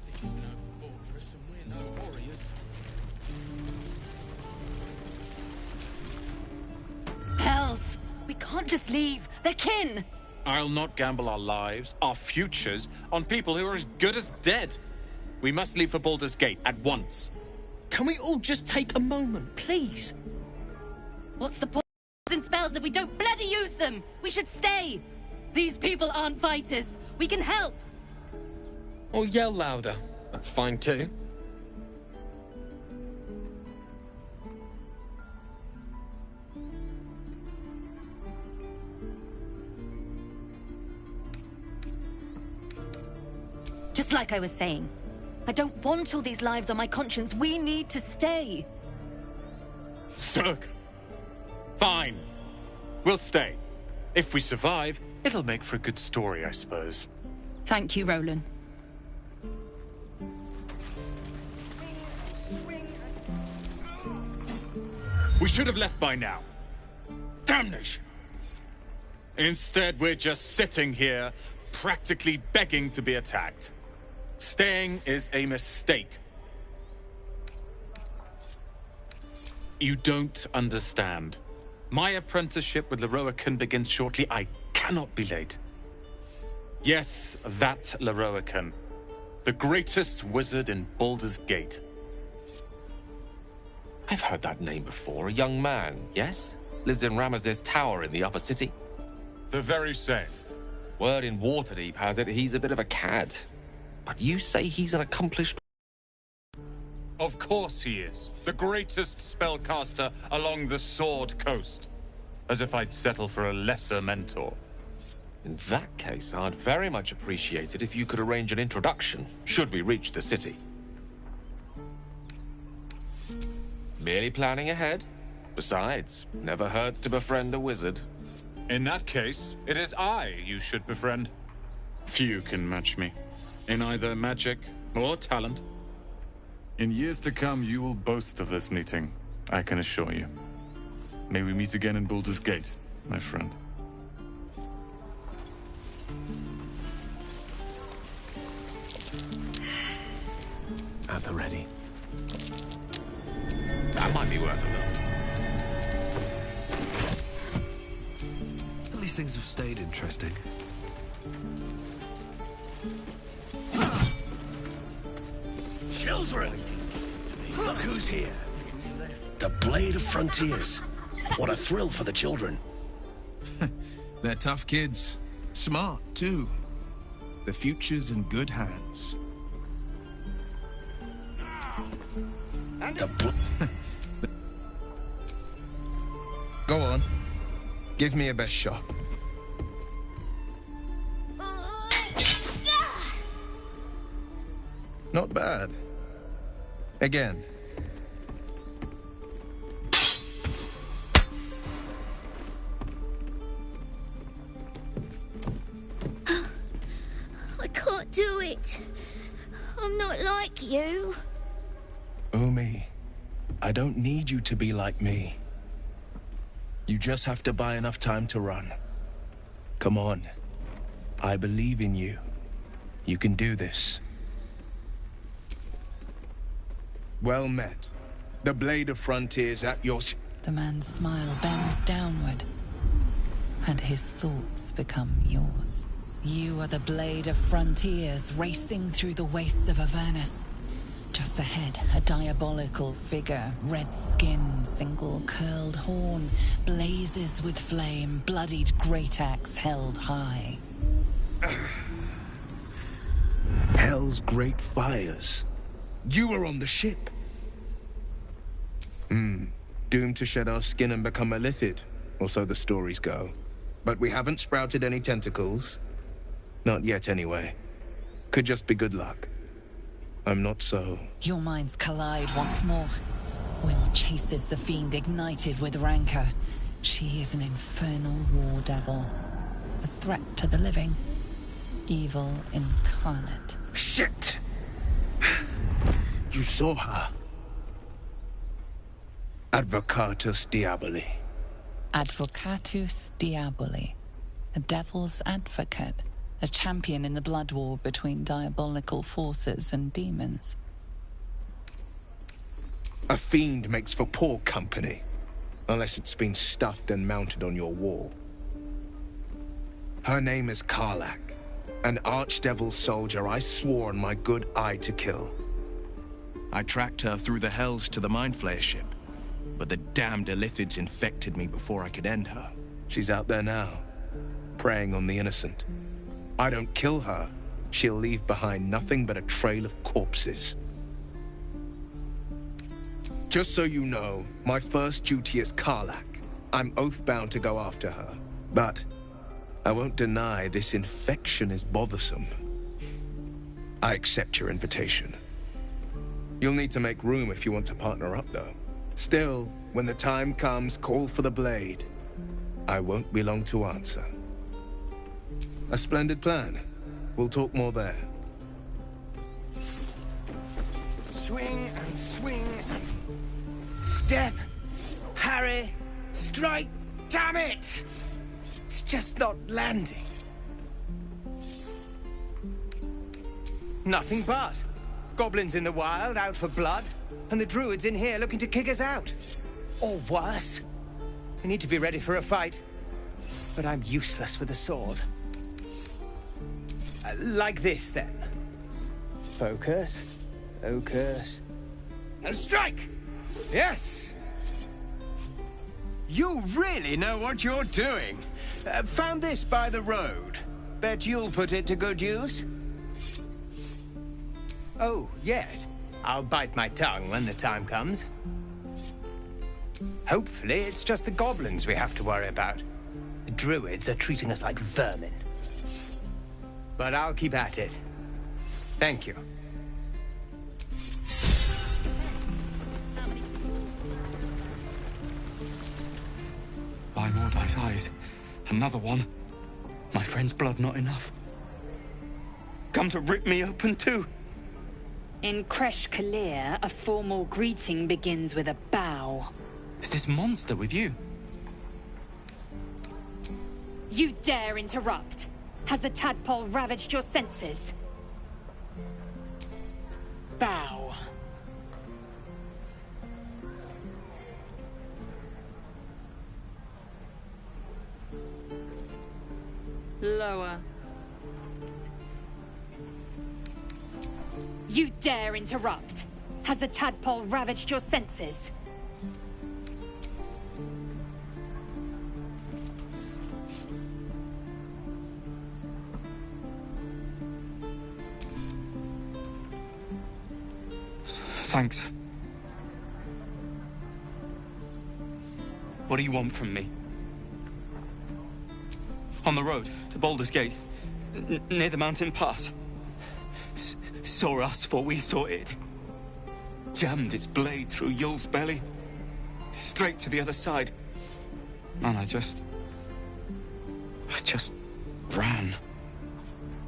This is no fortress and we're no warriors. Hells! We can't just leave. They're kin! I'll not gamble our lives, our futures, on people who are as good as dead. We must leave for Baldur's Gate at once. Can we all just take a moment, please? What's the point in spells if we don't bloody use them? We should stay! These people aren't fighters. We can help! Or yell louder. That's fine too. Just like I was saying, I don't want all these lives on my conscience. We need to stay. Zerg. Fine. We'll stay. If we survive, it'll make for a good story, I suppose. Thank you, Roland. We should have left by now. Damnation! Instead, we're just sitting here, practically begging to be attacked. Staying is a mistake. You don't understand. My apprenticeship with Leroican begins shortly. I cannot be late. Yes, that Leroican. The greatest wizard in Baldur's Gate. I've heard that name before. A young man, yes? Lives in Ramesses Tower in the upper city. The very same. Word in Waterdeep has it he's a bit of a cad. But you say he's an accomplished... Of course he is. The greatest spellcaster along the Sword Coast. As if I'd settle for a lesser mentor. In that case, I'd very much appreciate it if you could arrange an introduction, should we reach the city. Merely planning ahead. Besides, never hurts to befriend a wizard. In that case, it is I you should befriend. Few can match me. In either magic or talent. In years to come, you will boast of this meeting, I can assure you. May we meet again in Baldur's Gate, my friend. At the ready. That might be worth a look. At least things have stayed interesting. Children! Look who's here. The Blade of Frontiers. What a thrill for the children. They're tough kids. Smart, too. The future's in good hands. Go on. Give me a best shot. Not bad. Again. I can't do it. I'm not like you. Umi, I don't need you to be like me. You just have to buy enough time to run. Come on. I believe in you. You can do this. Well met. The Blade of Frontiers at your... The man's smile bends downward, and his thoughts become yours. You are the Blade of Frontiers racing through the wastes of Avernus. Just ahead, a diabolical figure, red skin, single curled horn, blazes with flame, bloodied great axe held high. Hell's great fires. You were on the ship. Doomed to shed our skin and become a lithid, or so the stories go. But we haven't sprouted any tentacles. Not yet, anyway. Could just be good luck. I'm not so... Your minds collide once more. Will chases the fiend ignited with rancor. She is an infernal war devil. A threat to the living. Evil incarnate. Shit! You saw her. Advocatus Diaboli. Advocatus Diaboli. A devil's advocate. A champion in the blood war between diabolical forces and demons. A fiend makes for poor company, unless it's been stuffed and mounted on your wall. Her name is Karlach, an archdevil soldier I swore on my good eye to kill. I tracked her through the hells to the Mind Flayer ship, but the damned Illithids infected me before I could end her. She's out there now, preying on the innocent. I don't kill her, she'll leave behind nothing but a trail of corpses. Just so you know, my first duty is Karlach. I'm oath-bound to go after her. But I won't deny this infection is bothersome. I accept your invitation. You'll need to make room if you want to partner up, though. Still, when the time comes, call for the blade. I won't be long to answer. A splendid plan. We'll talk more there. Swing and swing. Step. Parry. Strike. Damn it! It's just not landing. Nothing but. Goblins in the wild, out for blood, and the druids in here looking to kick us out. Or worse. We need to be ready for a fight. But I'm useless with a sword. Like this, then. Focus. Focus. And strike! Yes! You really know what you're doing. Found this by the road. Bet you'll put it to good use. Oh, yes. I'll bite my tongue when the time comes. Hopefully, it's just the goblins we have to worry about. The druids are treating us like vermin. But I'll keep at it. Thank you. By Mordai's eyes, another one. My friend's blood not enough. Come to rip me open too. In Kresh Kalir, a formal greeting begins with a bow. Is this monster with you? You dare interrupt? Has the tadpole ravaged your senses? Bow. Lower. You dare interrupt? Has the tadpole ravaged your senses? Thanks. What do you want from me? On the road to Baldur's Gate, near the mountain pass. Saw us before we saw it. Jammed its blade through Yul's belly. Straight to the other side. And I just ran.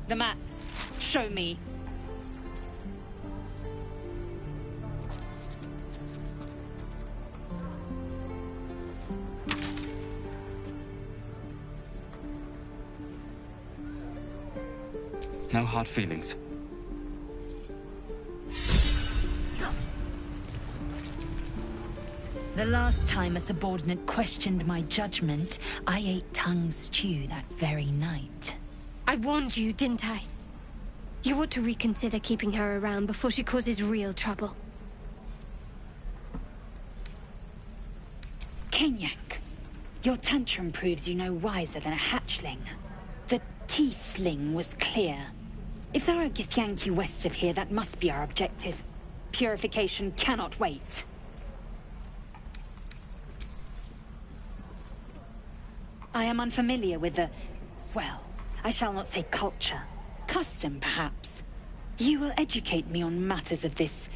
The map. Show me. No hard feelings. The last time a subordinate questioned my judgment, I ate tongue stew that very night. I warned you, didn't I? You ought to reconsider keeping her around before she causes real trouble. Kenyak, your tantrum proves you no wiser than a hatchling. The T-sling was clear. If there are Githyanki west of here, that must be our objective. Purification cannot wait. I am unfamiliar with the... well, I shall not say culture. Custom, perhaps. You will educate me on matters of this...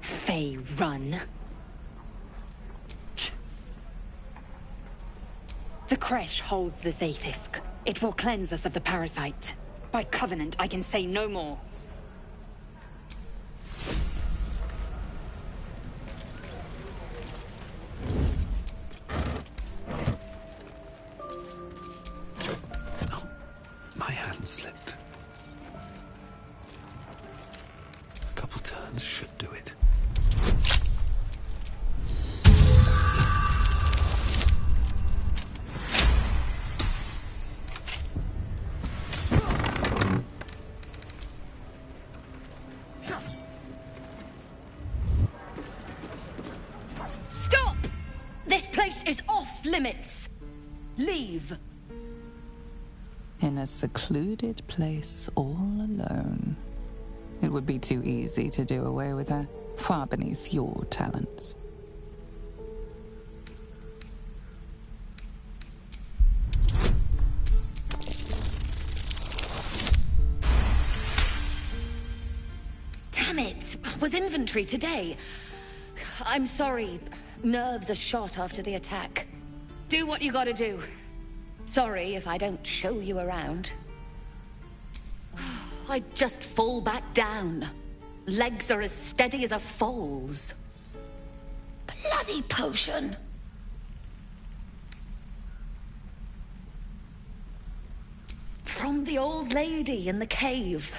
Fey run. The Kresh holds the Zaithisk. It will cleanse us of the parasite. By covenant, I can say no more. words should do it. Stop! This place is off limits. Leave. In a secluded place all alone. It would be too easy to do away with her, far beneath your talents. Damn it! Was inventory today? I'm sorry. Nerves are shot after the attack. Do what you gotta do. Sorry if I don't show you around. I'd just fall back down. Legs are as steady as a foal's. Bloody potion! From the old lady in the cave.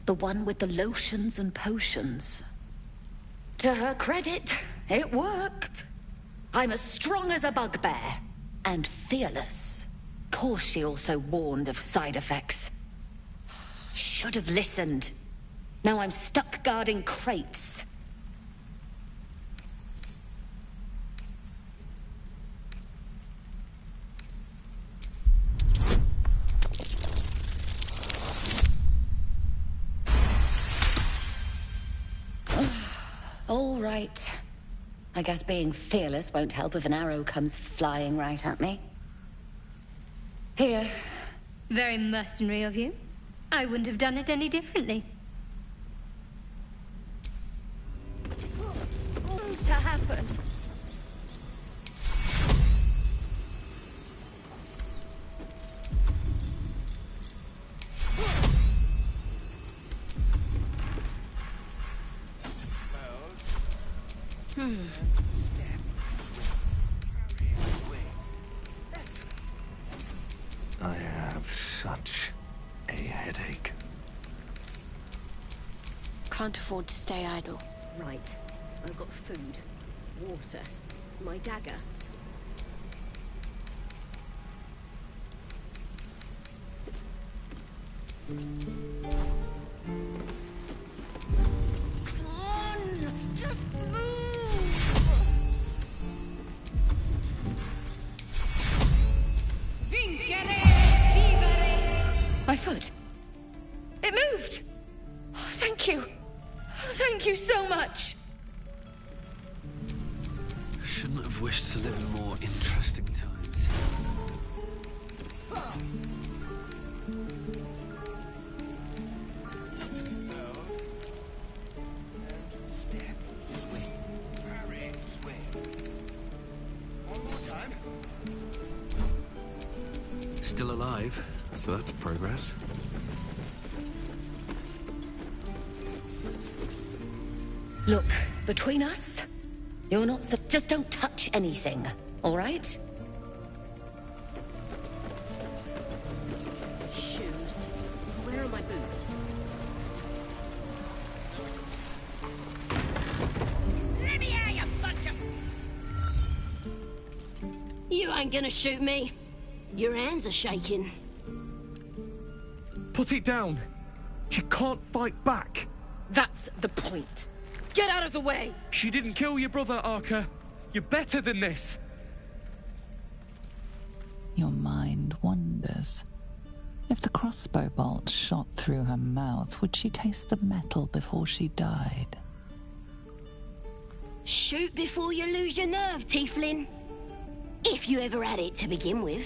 The one with the lotions and potions. To her credit, it worked. I'm as strong as a bugbear. And fearless. Course she also warned of side effects. Should have listened. Now I'm stuck guarding crates. All right. I guess being fearless won't help if an arrow comes flying right at me. Here. Very mercenary of you. I wouldn't have done it any differently. What's to happen? I have such a headache. Can't afford to stay idle. Right. I've got food, water, my dagger. Come on! Just move! My foot. It moved! Oh, thank you. Thank you so much. Shouldn't have wished to live in more interesting times. Still alive, so that's progress. Look, between us, you're not so... Just don't touch anything, all right? Shoes. Where are my boots? Let me out, you bunch of... You ain't gonna shoot me. Your hands are shaking. Put it down. She can't fight back. That's the point. Get out of the way! She didn't kill your brother, Arca. You're better than this. Your mind wanders. If the crossbow bolt shot through her mouth, would she taste the metal before she died? Shoot before you lose your nerve, tiefling. If you ever had it to begin with.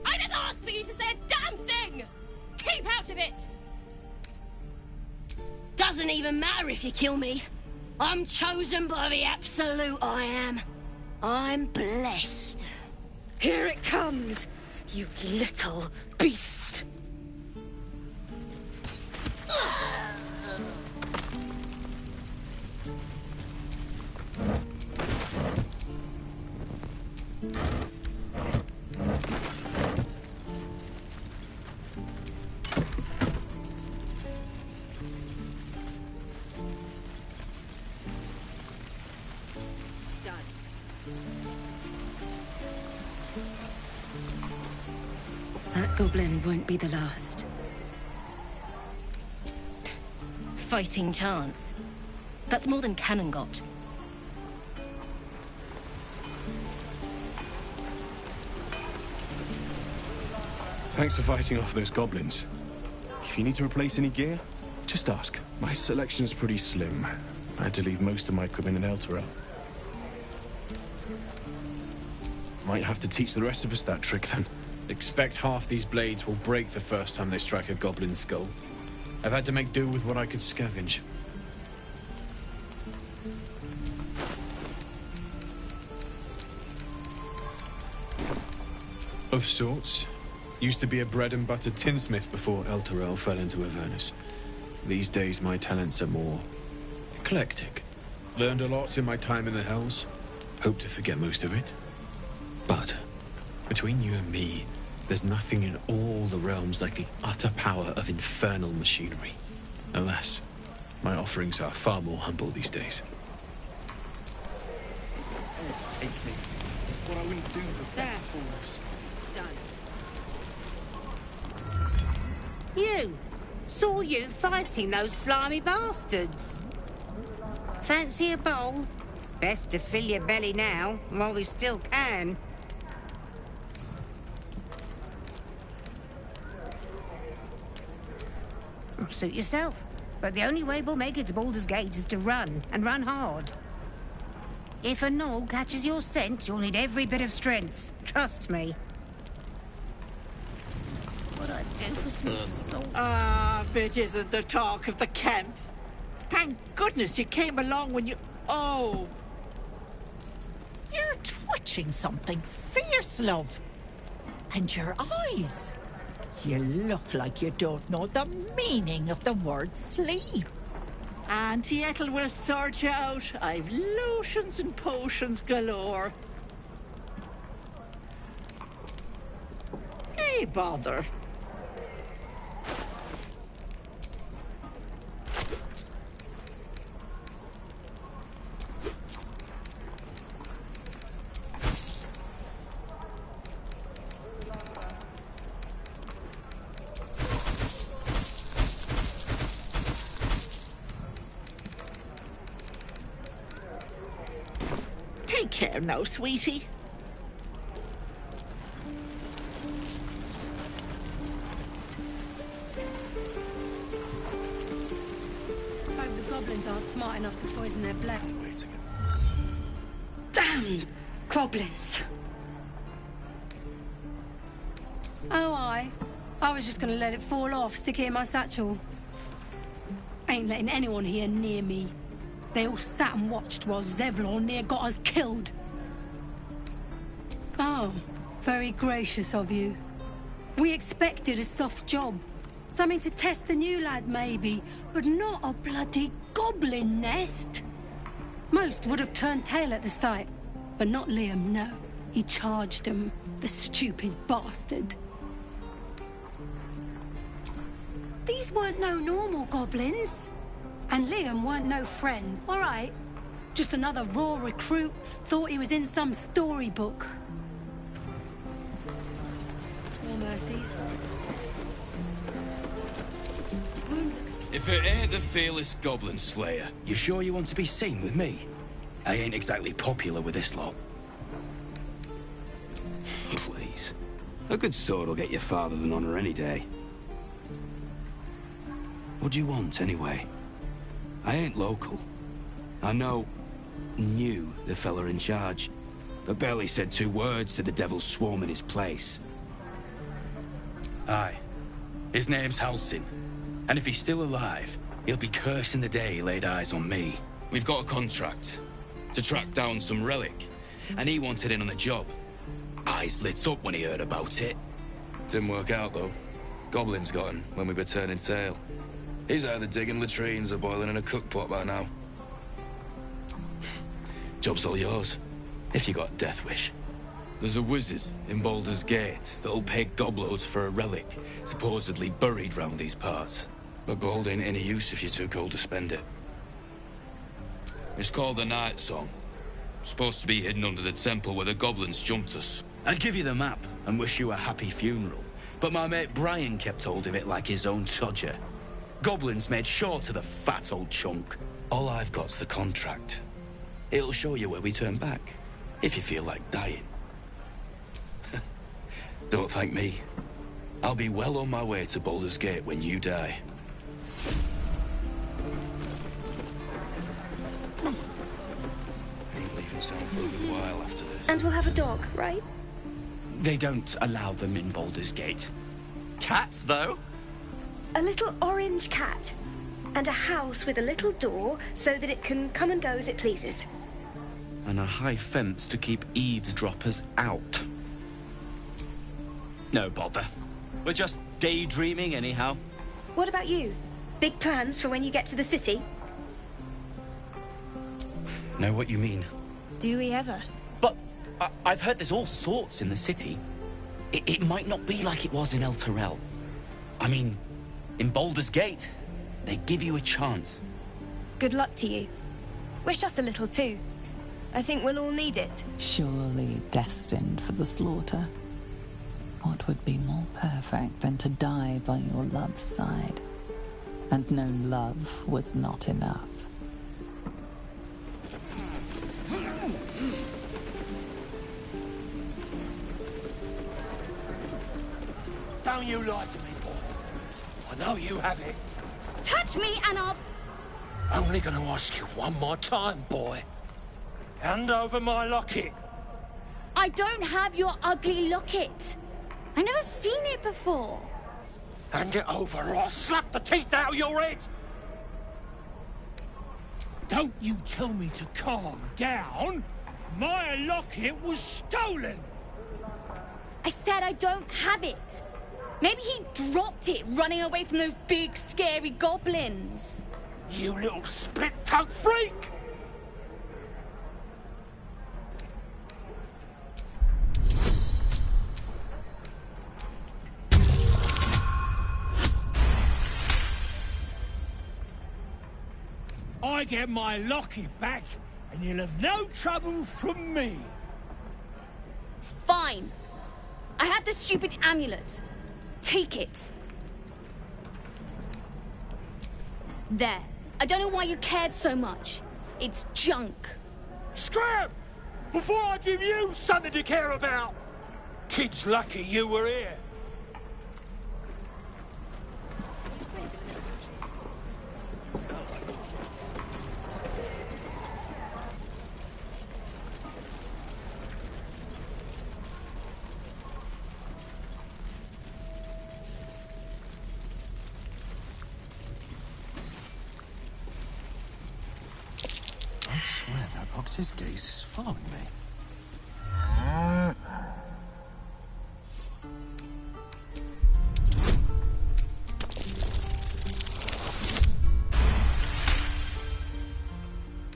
I didn't ask for you to say a damn thing! Keep out of it! Doesn't even matter if you kill me. I'm chosen by the absolute I am. I'm blessed. Here it comes, you little beast! That goblin won't be the last. Fighting chance. That's more than Cannon got. Thanks for fighting off those goblins. If you need to replace any gear, just ask. My selection's pretty slim. I had to leave most of my equipment in Elturel. Might have to teach the rest of us that trick then. Expect half these blades will break the first time they strike a goblin skull. I've had to make do with what I could scavenge. Of sorts. Used to be a bread-and-butter tinsmith before Elturel fell into Avernus. These days, my talents are more eclectic. Learned a lot in my time in the Hells. Hope to forget most of it. But, between you and me, there's nothing in all the realms like the utter power of infernal machinery. Alas, my offerings are far more humble these days. What I wouldn't do for There. fools. Done. You! Saw you fighting those slimy bastards. Fancy a bowl? Best to fill your belly now, while we still can. Suit yourself. But the only way we'll make it to Baldur's Gate is to run, and run hard. If a gnoll catches your scent, you'll need every bit of strength. Trust me. What I'd do for some salt. Ah, if it isn't the talk of the camp. Thank goodness you came along when you... Oh. You're twitching something fierce, love. And your eyes. You look like you don't know the meaning of the word sleep. Auntie Ethel will sort you out. I've lotions and potions galore. Hey, bother. Take care now, sweetie. Hope the goblins aren't smart enough to poison their blood. Damn goblins! Oh, I was just gonna let it fall off, stick it in my satchel. Ain't letting anyone here near me. They all sat and watched while Zevlor near got us killed. Oh, very gracious of you. We expected a soft job. Something to test the new lad, maybe, but not a bloody goblin nest. Most would have turned tail at the sight, but not Liam, no. He charged them, the stupid bastard. These weren't no normal goblins. And Liam weren't no friend, all right? Just another raw recruit, thought he was in some storybook. Small mercies. If it ain't the fearless goblin slayer, you sure you want to be seen with me? I ain't exactly popular with this lot. Please. A good sword will get you farther than honor any day. What do you want, anyway? I ain't local. I knew the fella in charge, but barely said 2 words to the devil's swarm in his place. Aye. His name's Halsin. And if he's still alive, he'll be cursing the day he laid eyes on me. We've got a contract to track down some relic, and he wanted in on the job. Eyes lit up when he heard about it. Didn't work out, though. Goblins got him when we were turning tail. He's either digging latrines or boiling in a cookpot by now. Job's all yours, if you got a death wish. There's a wizard in Baldur's Gate that'll pay gobloads for a relic supposedly buried round these parts. But gold ain't any use if you're too cold to spend it. It's called the Night Song. Supposed to be hidden under the temple where the goblins jumped us. I'd give you the map and wish you a happy funeral, but my mate Brian kept hold of it like his own todger. Goblins made sure to the fat old chunk. All I've got's the contract. It'll show you where we turn back, if you feel like dying. Don't thank me. I'll be well on my way to Baldur's Gate when you die. Ain't leaving town for a good while after this. And we'll have a dog, right? They don't allow them in Baldur's Gate. Cats, though? A little orange cat. And a house with a little door so that it can come and go as it pleases. And a high fence to keep eavesdroppers out. No bother. We're just daydreaming anyhow. What about you? Big plans for when you get to the city? Know what you mean. Do we ever? But I've heard there's all sorts in the city. It might not be like it was in El Terrell. I mean, in Baldur's Gate, they give you a chance. Good luck to you. Wish us a little too. I think we'll all need it. Surely destined for the slaughter. What would be more perfect than to die by your love's side? And no love was not enough. Don't you lie to me, boy. I know you have it. Touch me and I'll... Only gonna ask you one more time, boy. Hand over my locket. I don't have your ugly locket. I've never seen it before. Hand it over or I'll slap the teeth out of your head. Don't you tell me to calm down. My locket was stolen. I said I don't have it. Maybe he dropped it running away from those big, scary goblins. You little split-tongued freak! I get my locket back, and you'll have no trouble from me. Fine. I have the stupid amulet. Take it. There. I don't know why you cared so much. It's junk. Scram! Before I give you something to care about! Kid's lucky you were here. I swear that Ox's gaze is following me.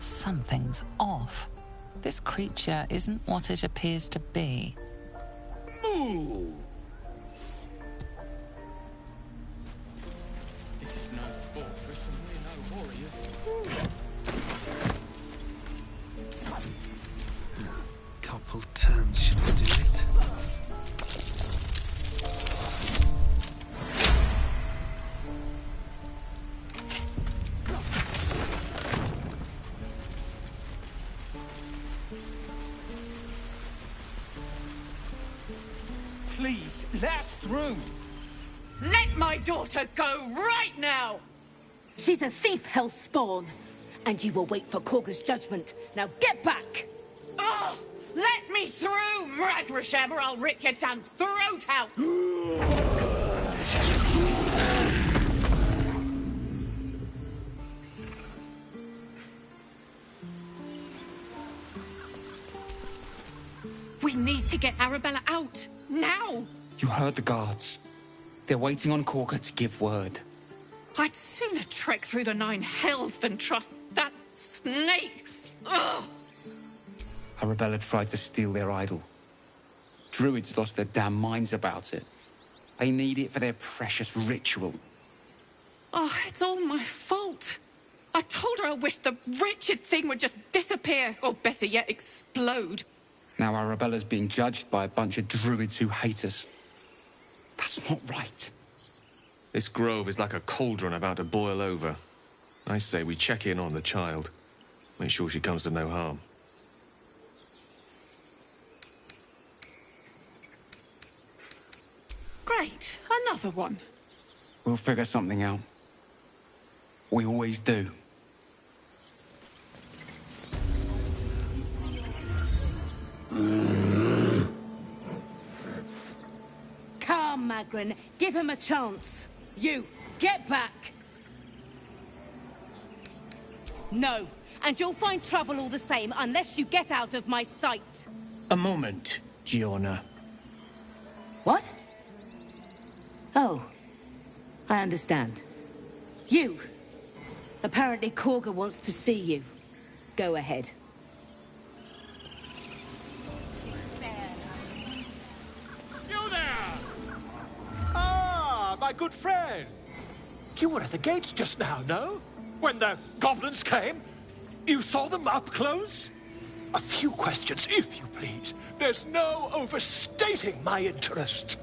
Something's off. This creature isn't what it appears to be. Moo! This is no fortress and we're no warriors. Couple turns should do it. Please, let us through. Let my daughter go right now! She's a thief, hellspawn. And you will wait for Korga's judgment. Now get back! Oh! Let me through, Mragrasham, or I'll rip your damn throat out! We need to get Arabella out, now! You heard the guards. They're waiting on Korga to give word. I'd sooner trek through the 9 hells than trust that snake! Ugh! Arabella tried to steal their idol. Druids lost their damn minds about it. They need it for their precious ritual. Oh, it's all my fault. I told her I wished the wretched thing would just disappear, or better yet, explode. Now Arabella's being judged by a bunch of druids who hate us. That's not right. This grove is like a cauldron about to boil over. I say we check in on the child. Make sure she comes to no harm. Great, another one. We'll figure something out. We always do. Come, Magrin, give him a chance. You, get back! No, and you'll find trouble all the same unless you get out of my sight. A moment, Giona. What? Oh, I understand. You! Apparently Korga wants to see you. Go ahead. You there! Ah, my good friend. You were at the gates just now, no? When the goblins came? You saw them up close? A few questions, if you please. There's no overstating my interest.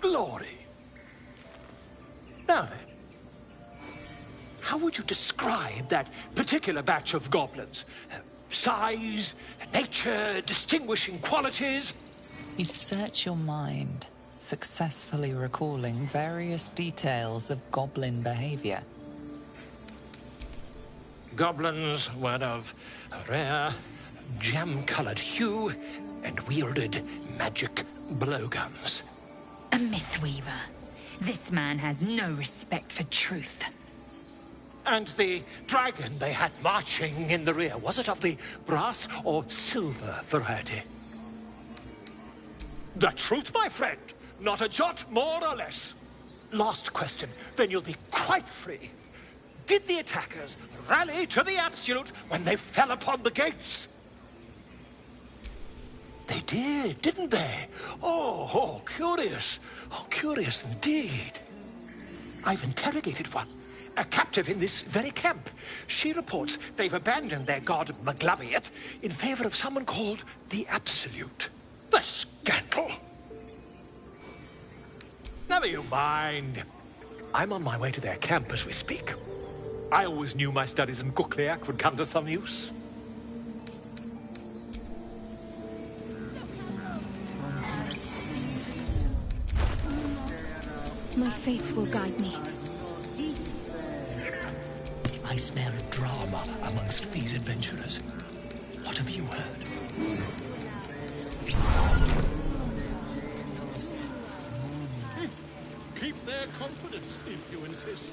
Glory. Now then, how would you describe that particular batch of goblins? Size, nature, distinguishing qualities? You search your mind, successfully recalling various details of goblin behavior. Goblins were of a rare, jam-colored hue and wielded magic blowguns. A mythweaver. This man has no respect for truth. And the dragon they had marching in the rear, was it of the brass or silver variety? The truth, my friend. Not a jot more or less. Last question, then you'll be quite free. Did the attackers rally to the absolute when they fell upon the gates? They did, didn't they? Oh, curious. Oh, curious indeed. I've interrogated one, a captive in this very camp. She reports they've abandoned their god Maglabiet in favor of someone called the Absolute. The scandal! Never you mind. I'm on my way to their camp as we speak. I always knew my studies in Gukliak would come to some use. My faith will guide me. I smell drama amongst these adventurers. What have you heard? Keep their confidence if you insist.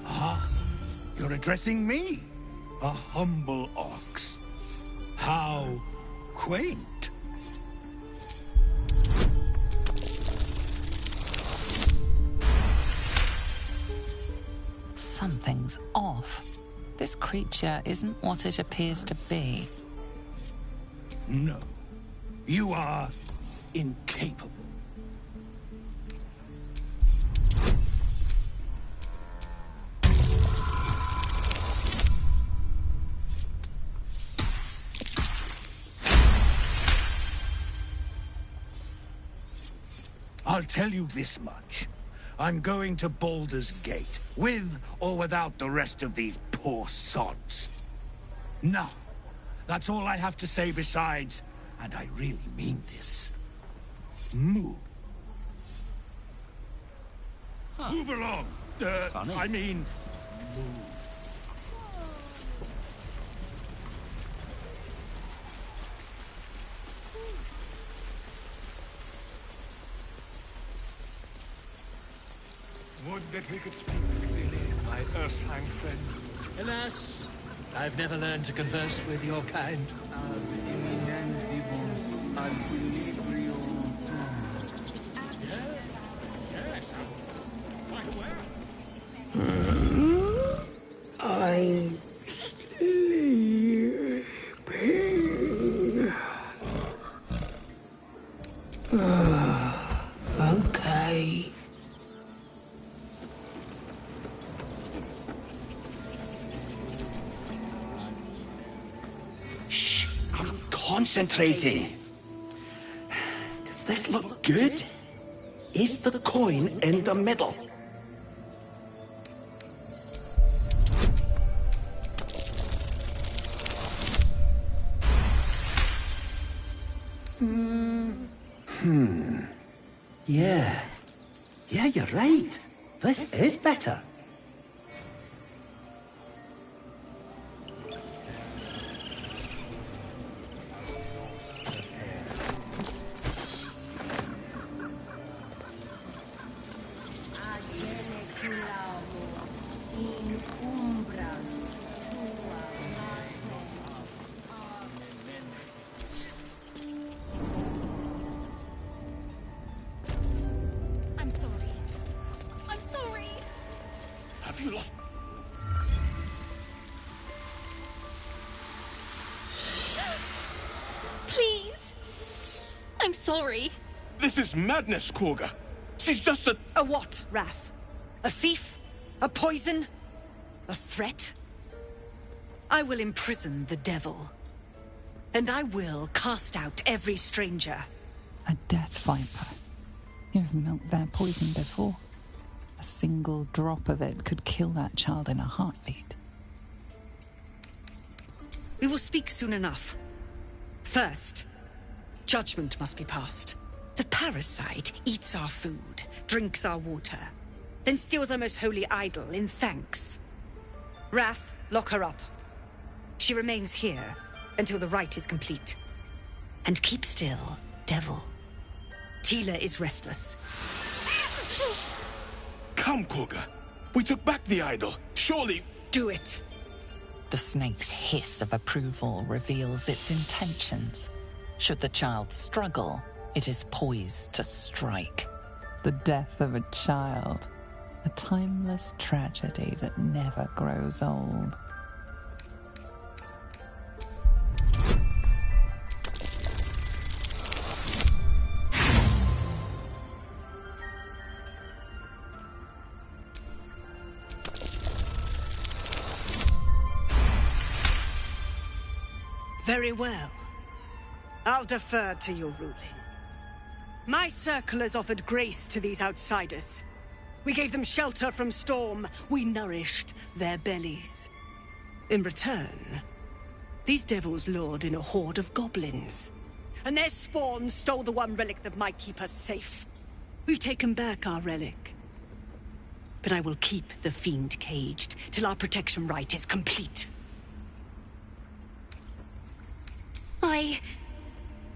Ah, you're addressing me? A humble ox. How quaint. Something's off. This creature isn't what it appears to be. No, you are incapable. I'll tell you this much. I'm going to Baldur's Gate, with or without the rest of these poor sods. Now, that's all I have to say besides, and I really mean this. Move. Move along. I mean, move. Would that we could speak freely, my Ursine friend. Alas, I've never learned to converse with your kind. I'm sleeping. Okay. Shh! I'm concentrating. Does this look good? Is the coin in the middle? Yeah. Yeah, you're right. This is better. I'm sorry. I'm sorry. Have you lost? Please. I'm sorry. This is madness, Korga. She's just a... A what, Wrath? A thief? A poison? A threat? I will imprison the devil. And I will cast out every stranger. A death viper. You've milked their poison before. A single drop of it could kill that child in a heartbeat. We will speak soon enough. First, judgment must be passed. The parasite eats our food, drinks our water, then steals our most holy idol in thanks. Wrath, lock her up. She remains here until the rite is complete. And keep still, devil. Tila is restless. Come, Korga. We took back the idol. Surely... Do it. The snake's hiss of approval reveals its intentions. Should the child struggle, it is poised to strike. The death of a child. A timeless tragedy that never grows old. Very well. I'll defer to your ruling. My circle has offered grace to these outsiders. We gave them shelter from storm. We nourished their bellies. In return, these devils lured in a horde of goblins. And their spawn stole the one relic that might keep us safe. We've taken back our relic. But I will keep the fiend caged till our protection rite is complete.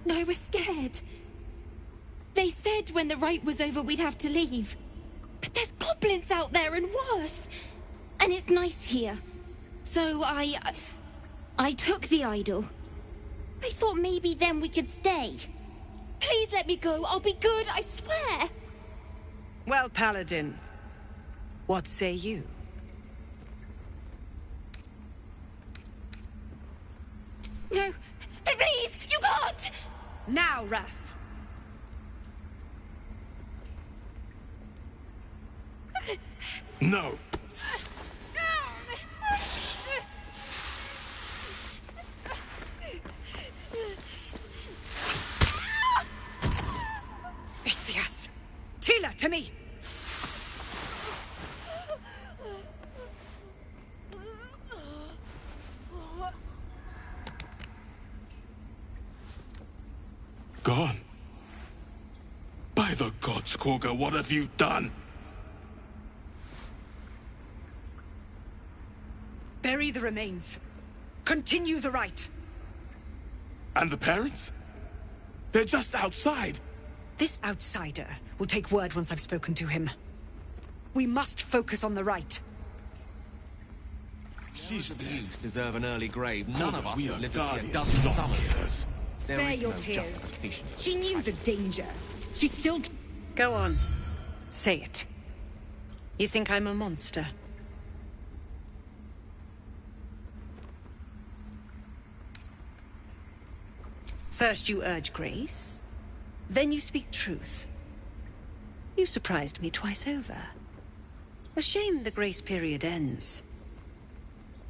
I was scared. They said when the rite was over we'd have to leave. But there's goblins out there and worse. And it's nice here. So I took the idol. I thought maybe then we could stay. Please let me go. I'll be good, I swear. Well, Paladin, what say you? No, please, you can't! Now, Wrath. No. Ithias! Tila, to me! Gone. By the gods, Korga, what have you done? Bury the remains. Continue the rite. And the parents? They're just outside. This outsider will take word once I've spoken to him. We must focus on the rite. She's youth deserve an early grave. None of us we have are lived to see a guardians, dozen not summers. killers. There Spare is your no tears. justification. She knew the danger. She still... Go on. Say it. You think I'm a monster? First you urge grace, then you speak truth. You surprised me twice over. A shame the grace period ends.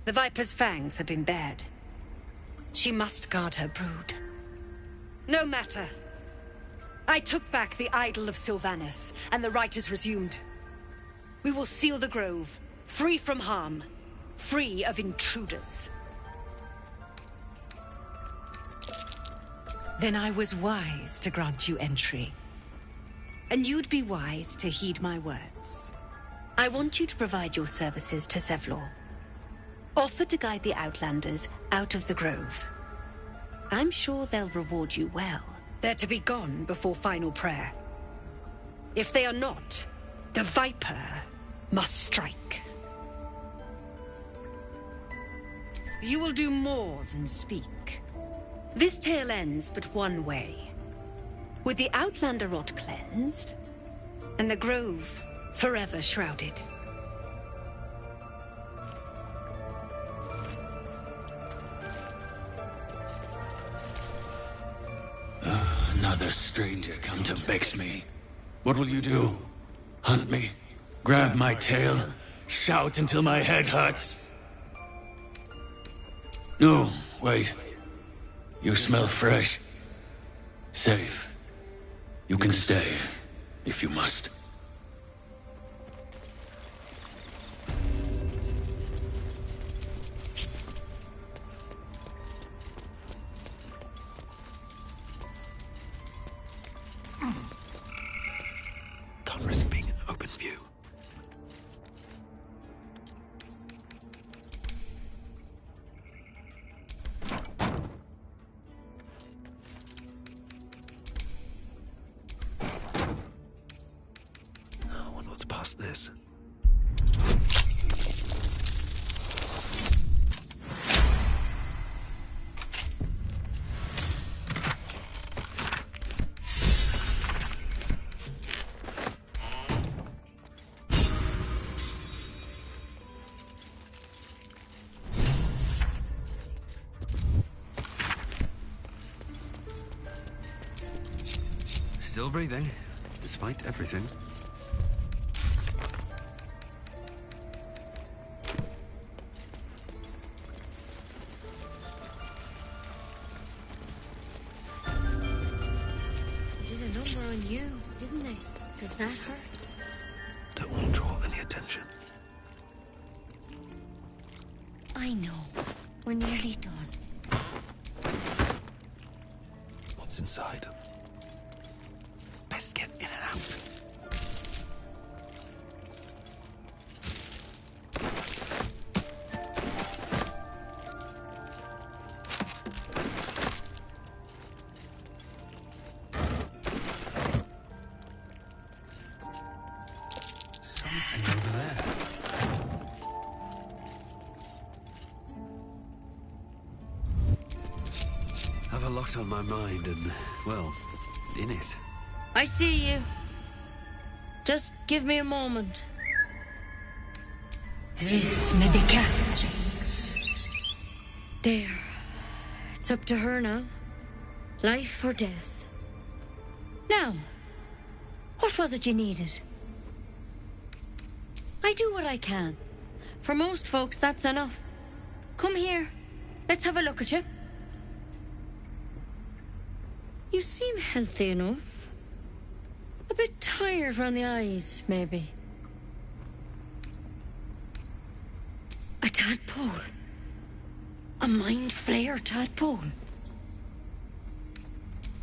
The Viper's fangs have been bared. She must guard her brood. No matter. I took back the idol of Sylvanus, and the rite is resumed. We will seal the grove, free from harm, free of intruders. Then I was wise to grant you entry. And you'd be wise to heed my words. I want you to provide your services to Zevlor. Offer to guide the Outlanders out of the grove. I'm sure they'll reward you well. They're to be gone before final prayer. If they are not, the Viper must strike. You will do more than speak. This tale ends but one way. With the Outlander rot cleansed, and the grove forever shrouded. Another stranger come to vex me. What will you do? Hunt me? Grab my tail? Shout until my head hurts? No, wait. You smell fresh. Safe. You can stay, if you must. Can't risk being in open view. I wonder what's past this. Still breathing, despite everything. They did a number on you, didn't they? Does that hurt? Don't want to draw any attention. I know. We're nearly done. What's inside? Best get in and out. Something over there. Have a lot on my mind and, well, in it. I see you. Just give me a moment. This may be Catherine's. There. It's up to her now. Life or death. Now, what was it you needed? I do what I can. For most folks, that's enough. Come here. Let's have a look at you. You seem healthy enough. A bit tired around the eyes, maybe. A tadpole. A mind flayer tadpole.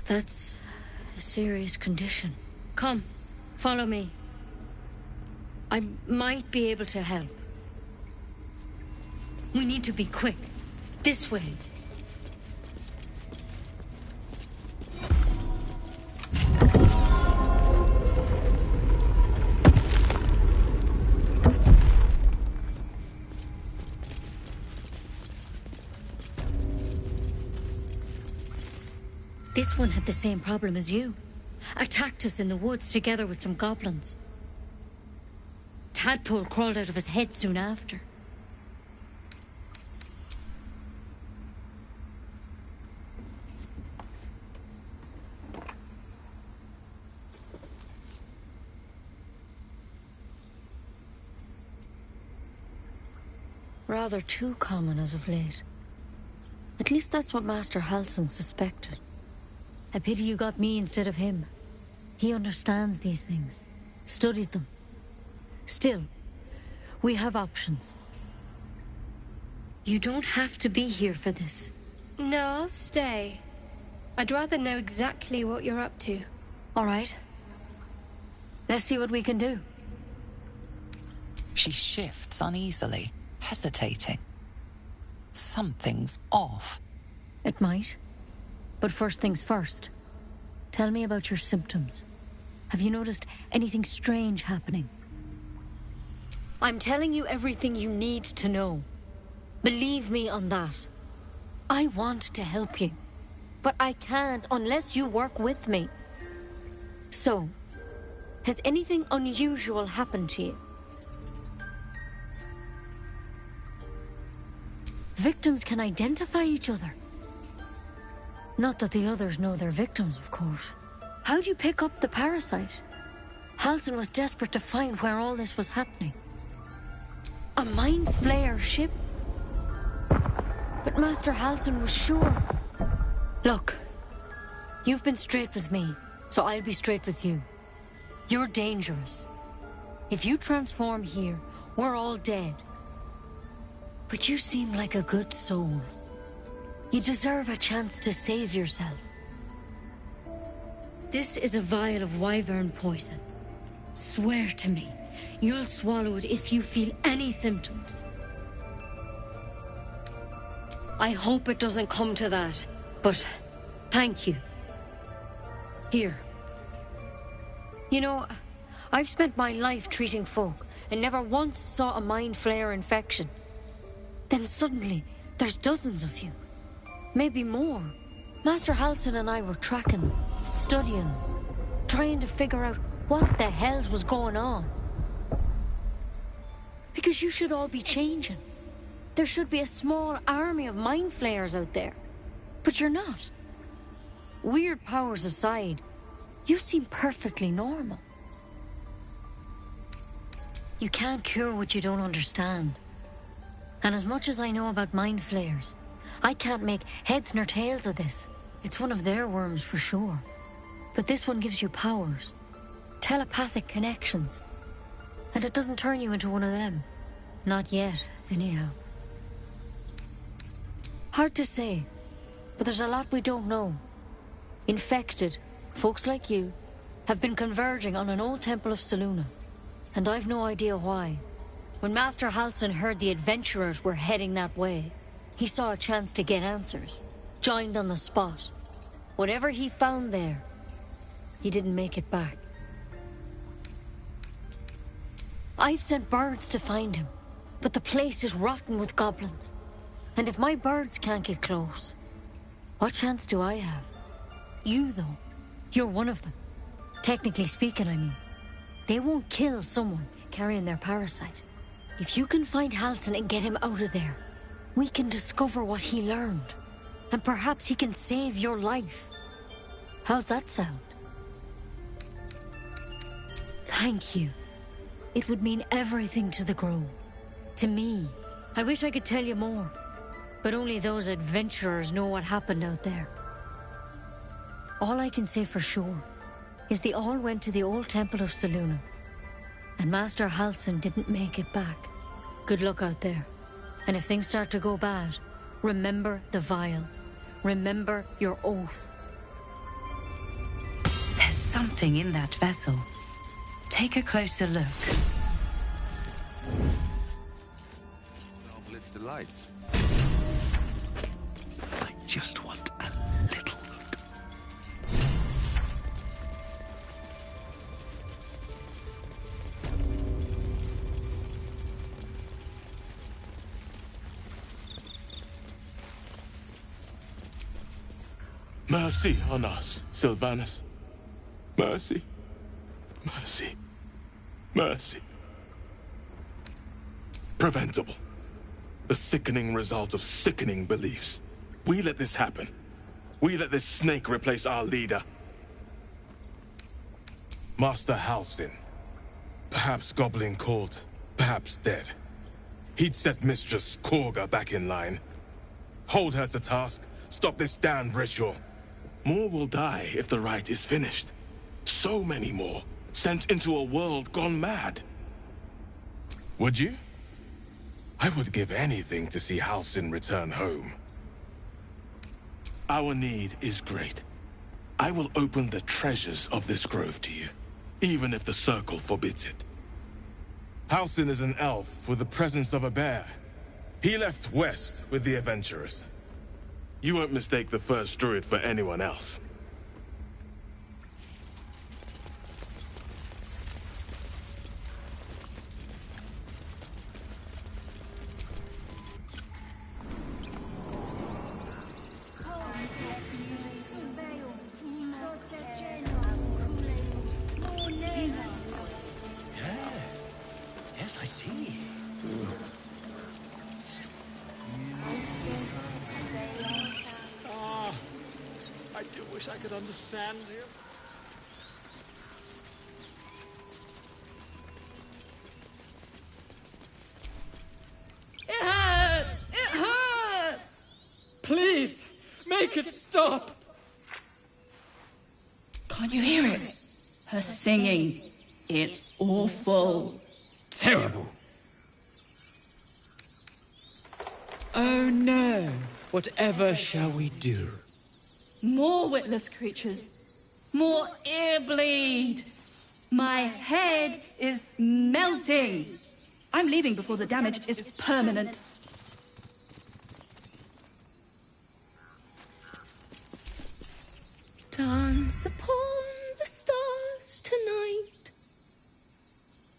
That's a serious condition. Come, follow me. I might be able to help. We need to be quick. This way. This one had the same problem as you. Attacked us in the woods together with some goblins. Tadpole crawled out of his head soon after. Rather too common as of late. At least that's what Master Halsin suspected. A pity you got me instead of him. He understands these things. Studied them. Still, we have options. You don't have to be here for this. No, I'll stay. I'd rather know exactly what you're up to. All right. Let's see what we can do. She shifts uneasily, hesitating. Something's off. It might. But first things first. Tell me about your symptoms. Have you noticed anything strange happening? I'm telling you everything you need to know. Believe me on that. I want to help you, but I can't unless you work with me. So, has anything unusual happened to you? Victims can identify each other. Not that the others know they're victims, of course. How'd you pick up the parasite? Halsin was desperate to find where all this was happening. A mind flayer ship? But Master Halsin was sure. Look, you've been straight with me, so I'll be straight with you. You're dangerous. If you transform here, we're all dead. But you seem like a good soul. You deserve a chance to save yourself. This is a vial of wyvern poison. Swear to me, you'll swallow it if you feel any symptoms. I hope it doesn't come to that, but thank you. Here. You know, I've spent my life treating folk and never once saw a mind flayer infection. Then suddenly, there's dozens of you. Maybe more. Master Halsin and I were tracking them, studying them, trying to figure out what the hells was going on. Because you should all be changing. There should be a small army of mind flayers out there. But you're not. Weird powers aside, you seem perfectly normal. You can't cure what you don't understand. And as much as I know about mind flayers, I can't make heads nor tails of this. It's one of their worms for sure. But this one gives you powers. Telepathic connections. And it doesn't turn you into one of them. Not yet, anyhow. Hard to say, but there's a lot we don't know. Infected, folks like you, have been converging on an old temple of Selûne. And I've no idea why. When Master Halsin heard the adventurers were heading that way, he saw a chance to get answers. Joined on the spot. Whatever he found there, he didn't make it back. I've sent birds to find him, but the place is rotten with goblins. And if my birds can't get close, what chance do I have? You, though, you're one of them. Technically speaking, I mean. They won't kill someone carrying their parasite. If you can find Halsin and get him out of there, we can discover what he learned. And perhaps he can save your life. How's that sound? Thank you. It would mean everything to the Grove. To me. I wish I could tell you more. But only those adventurers know what happened out there. All I can say for sure is they all went to the old temple of Selûne. And Master Halsin didn't make it back. Good luck out there. And if things start to go bad, remember the vial. Remember your oath. There's something in that vessel. Take a closer look. I'll lift the lights. I just want a little look. Mercy on us, Sylvanus. Mercy. Mercy. Mercy. Preventable. The sickening result of sickening beliefs. We let this happen. We let this snake replace our leader. Master Halsin. Perhaps goblin caught, perhaps dead. He'd set Mistress Korga back in line. Hold her to task, stop this damned ritual. More will die if the rite is finished. So many more, sent into a world gone mad. Would you? I would give anything to see Halsin return home. Our need is great. I will open the treasures of this grove to you, even if the Circle forbids it. Halsin is an elf with the presence of a bear. He left west with the adventurers. You won't mistake the first druid for anyone else. Yes, I see. I do wish I could understand you. It hurts! It hurts! Please, make it stop! Can't you hear it? Her singing. It's awful. Terrible. Oh no. Whatever shall we do? More witless creatures. More ear bleed. My head is melting. I'm leaving before the damage is permanent. Dance upon the stars tonight.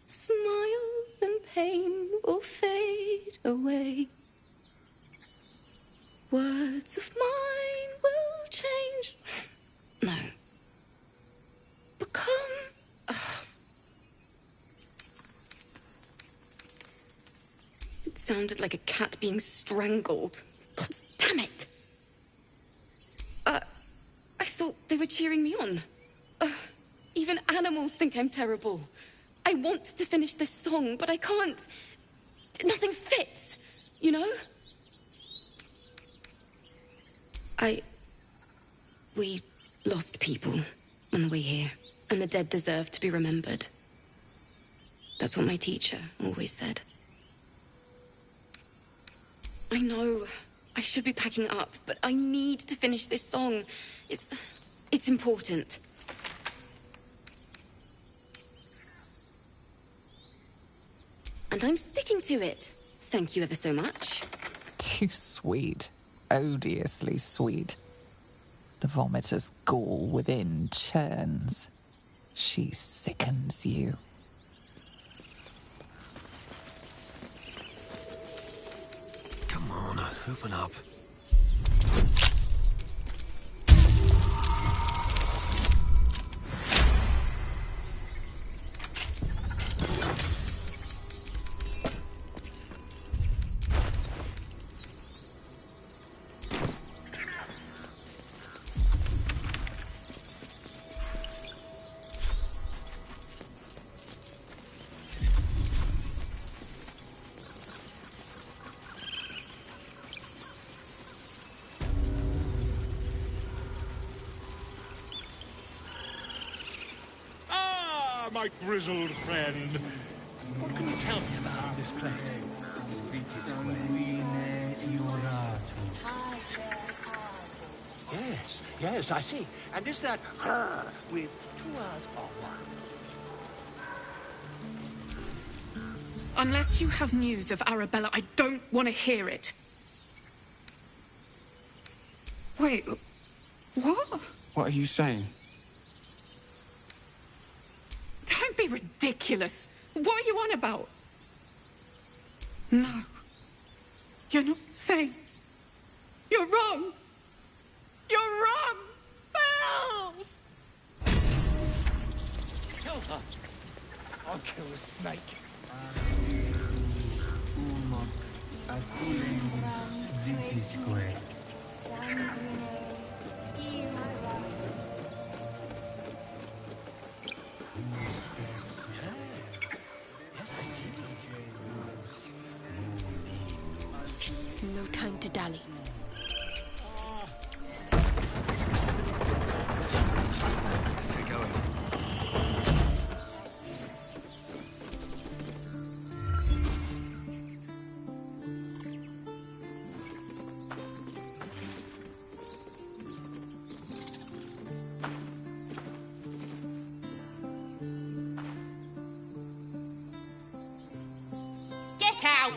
Smile and pain will fade away. Words of mine will change. No. Become. It sounded like a cat being strangled. God damn it! I thought they were cheering me on. Even animals think I'm terrible. I want to finish this song, but I can't. Nothing fits, you know? We lost people on the way here, and the dead deserve to be remembered. That's what my teacher always said. I know I should be packing up, but I need to finish this song. It's important. And I'm sticking to it. Thank you ever so much. Too sweet. Odiously sweet. The vomitor's gall within churns. She sickens you. Come on, open up. My grizzled friend. What can you tell me about this place? Yes, I see. And is that her with 2 R's or 1? Unless you have news of Arabella, I don't want to hear it. Wait, what? What are you saying? Don't be ridiculous. What are you on about? No. You're not saying. You're wrong. You're wrong! I'll kill a snake. No time to dally. Let's get going. Get out!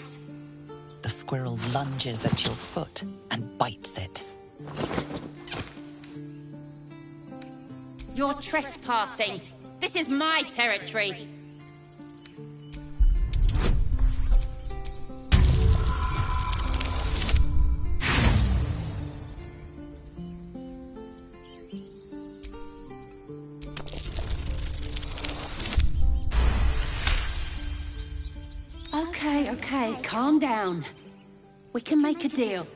The squirrel lunges at your foot and bites it. You're trespassing. This is my territory. Okay, calm down. We can make a deal.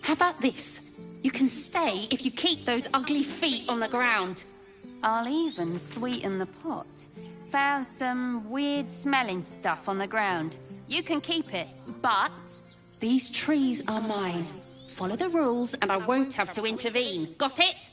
How about this? You can stay if you keep those ugly feet on the ground. I'll even sweeten the pot. Found some weird smelling stuff on the ground. You can keep it, but these trees are mine. Follow the rules and I won't have to intervene. Got it?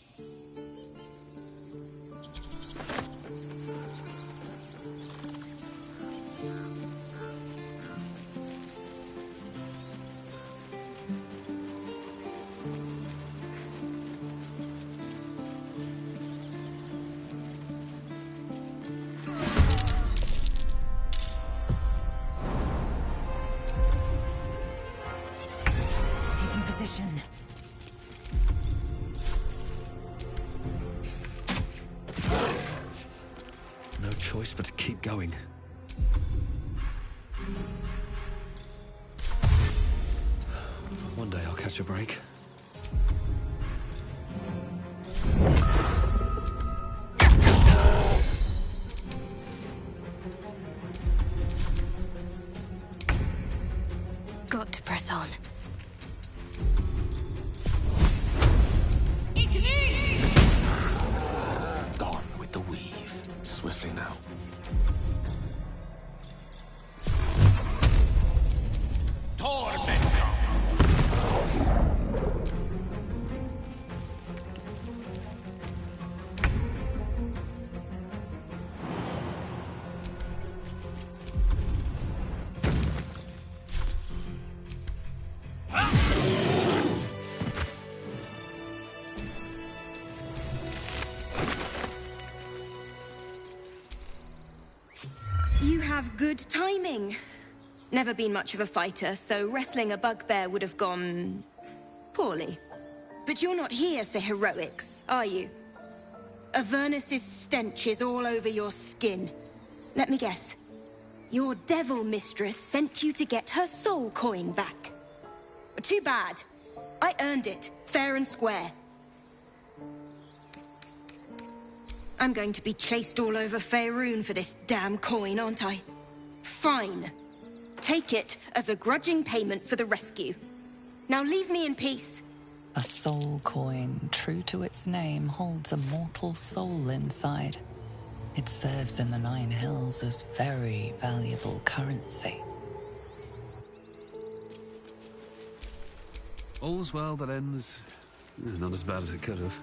No choice but to keep going. One day I'll catch a break. Got to press on. Gone with the weave. Swiftly now. You have good timing. Never been much of a fighter, so wrestling a bugbear would have gone poorly. But you're not here for heroics, are you? Avernus's stench is all over your skin. Let me guess. Your devil mistress sent you to get her soul coin back. Too bad. I earned it, fair and square. I'm going to be chased all over Faerun for this damn coin, aren't I? Fine. Take it as a grudging payment for the rescue. Now leave me in peace. A soul coin, true to its name, holds a mortal soul inside. It serves in the Nine Hells as very valuable currency. All's well that ends... not as bad as it could have.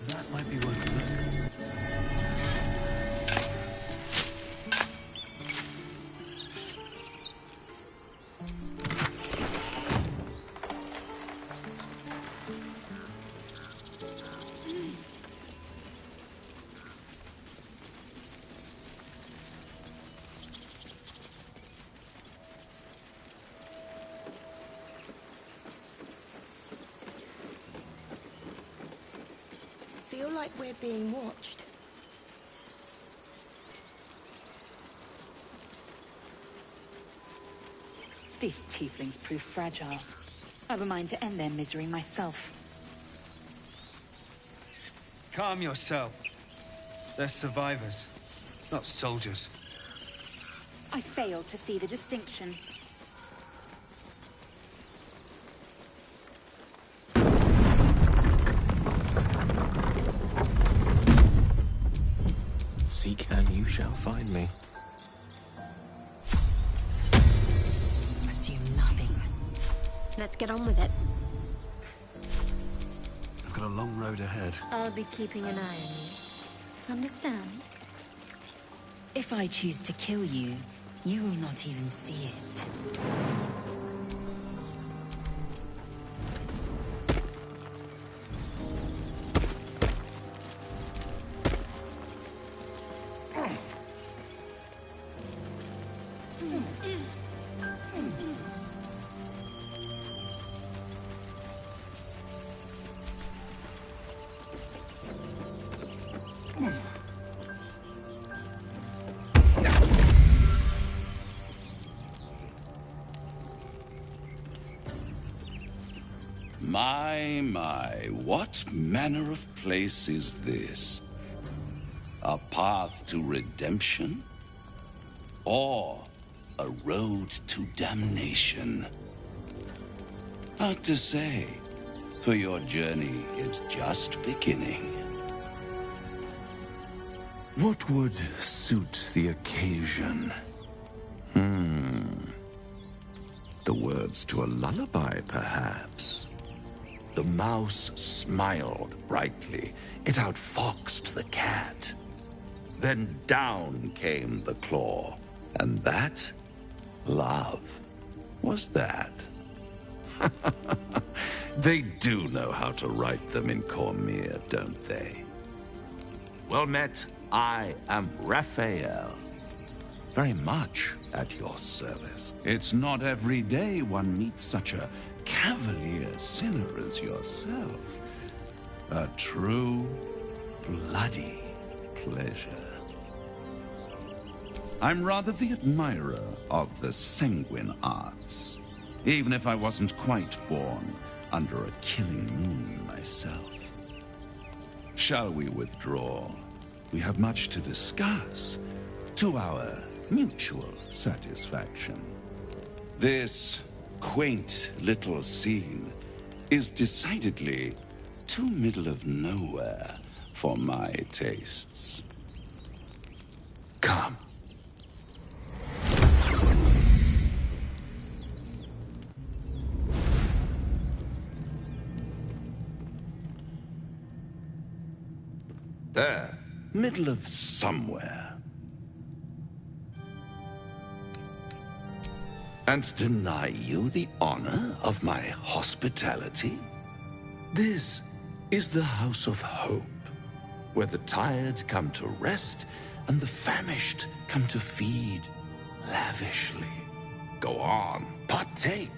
That might be worth a look. Feel like we're being watched. These tieflings prove fragile. I've a mind to end their misery myself. Calm yourself. They're survivors, not soldiers. I fail to see the distinction. Seek and you shall find me. Assume nothing. Let's get on with it. I've got a long road ahead. I'll be keeping an eye on you. Understand? If I choose to kill you, you will not even see it. My, what manner of place is this? A path to redemption? Or a road to damnation? Hard to say, for your journey is just beginning. What would suit the occasion? The words to a lullaby, perhaps. The mouse smiled brightly. It outfoxed the cat. Then down came the claw. And that? Love. Was that? They do know how to write them in Cormier, don't they? Well met, I am Raphael. Very much at your service. It's not every day one meets such a cavalier sinner as yourself. A true, bloody pleasure. I'm rather the admirer of the sanguine arts, even if I wasn't quite born under a killing moon myself. Shall we withdraw? We have much to discuss, to our mutual satisfaction. This quaint little scene is decidedly too middle of nowhere for my tastes. Come. There, middle of somewhere. And deny you the honor of my hospitality? This is the House of Hope, where the tired come to rest and the famished come to feed lavishly. Go on, partake,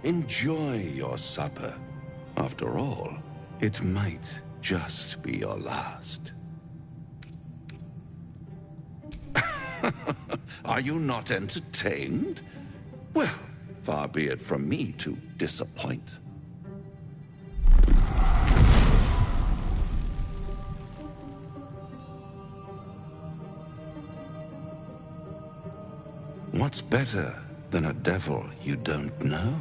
enjoy your supper. After all, it might just be your last. Are you not entertained? Well, far be it from me to disappoint. What's better than a devil you don't know?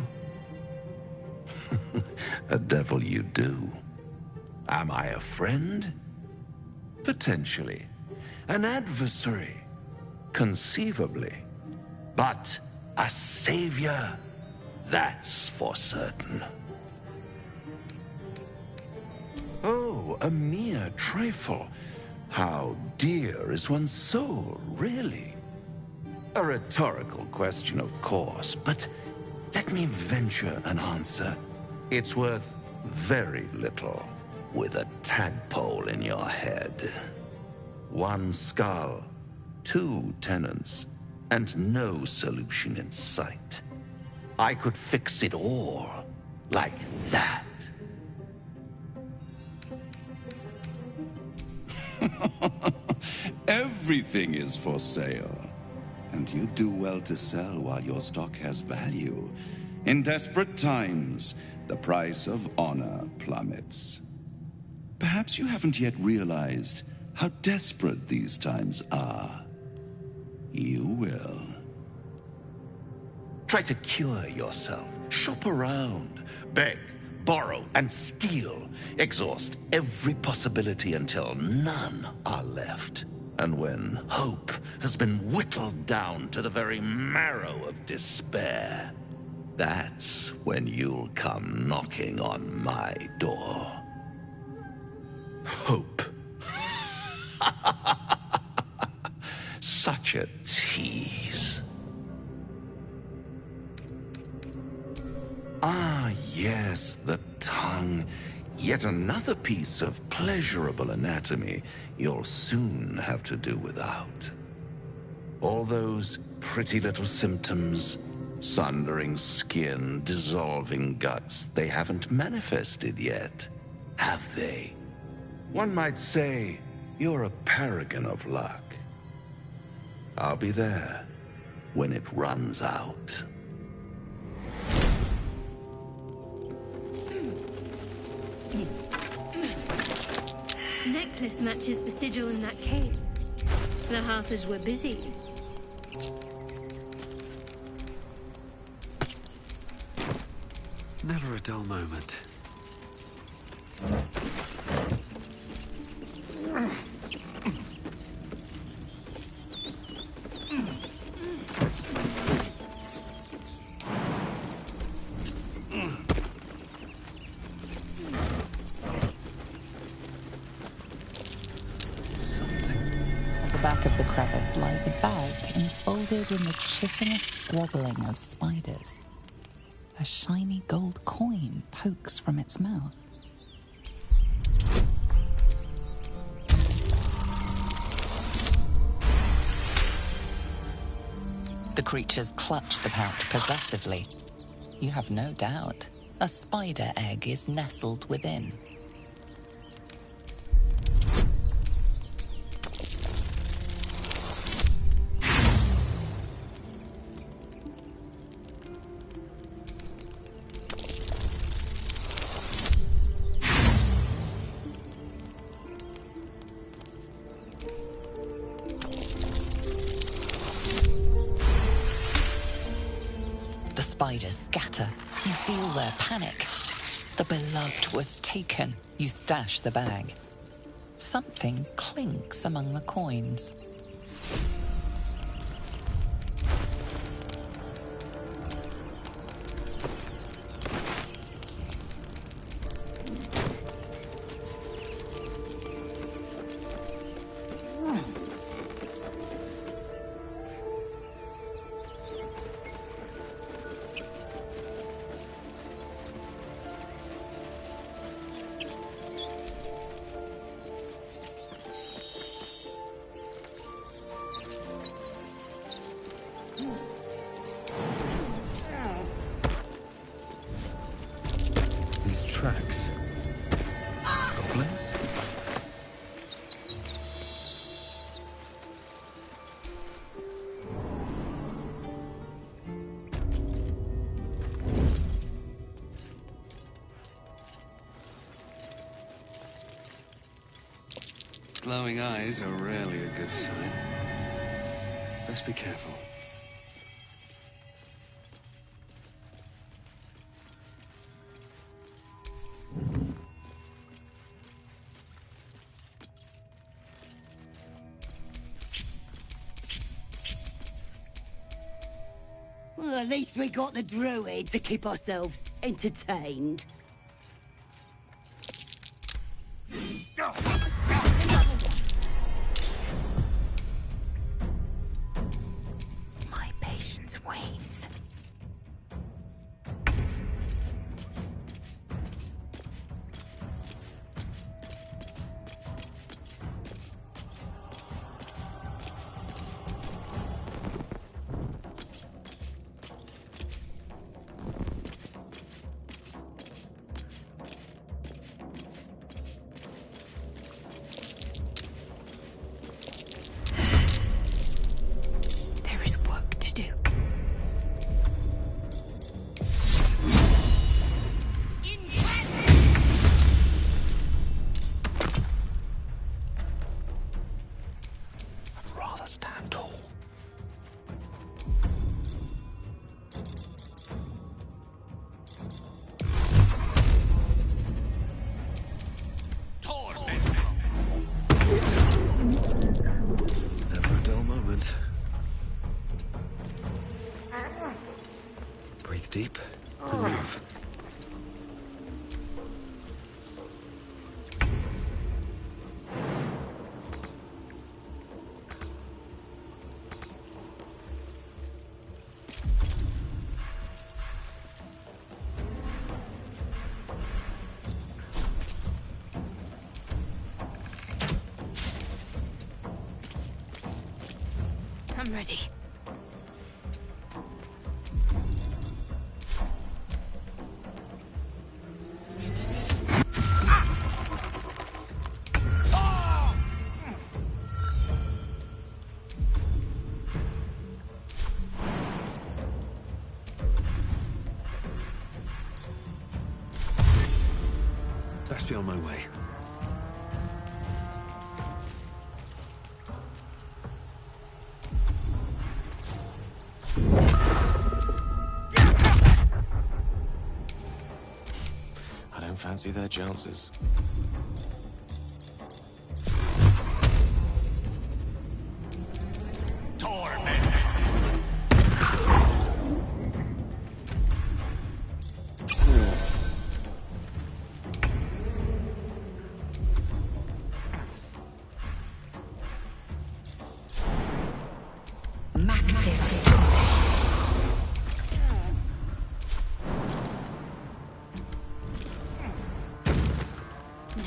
A devil you do. Am I a friend? Potentially. An adversary? Conceivably. But a savior? That's for certain. Oh, a mere trifle. How dear is one's soul, really? A rhetorical question, of course, but let me venture an answer. It's worth very little with a tadpole in your head. One skull, 2 tenants, and no solution in sight. I could fix it all like that. Everything is for sale. And you do well to sell while your stock has value. In desperate times, the price of honor plummets. Perhaps you haven't yet realized how desperate these times are. You will. Try to cure yourself. Shop around. Beg, borrow, and steal. Exhaust every possibility until none are left. And when hope has been whittled down to the very marrow of despair, that's when you'll come knocking on my door. Hope. Such a tease. Ah, yes, the tongue. Yet another piece of pleasurable anatomy you'll soon have to do without. All those pretty little symptoms, sundering skin, dissolving guts, they haven't manifested yet, have they? One might say you're a paragon of luck. I'll be there when it runs out. Necklace matches the sigil in that cave. The harpers were busy. Never a dull moment. Lies a bag enfolded in the chitinous squabbling of spiders. A shiny gold coin pokes from its mouth. The creatures clutch the pouch possessively. You have no doubt a spider egg is nestled within. Spiders scatter. You feel their panic. The beloved was taken. You stash the bag. Something clinks among the coins. Tracks. Goblins? Glowing eyes are rarely a good sign. Best be careful. Well, at least we got the druid to keep ourselves entertained. My patience wanes. breath deep and move. I'm ready. Best be on my way. I don't fancy their chances.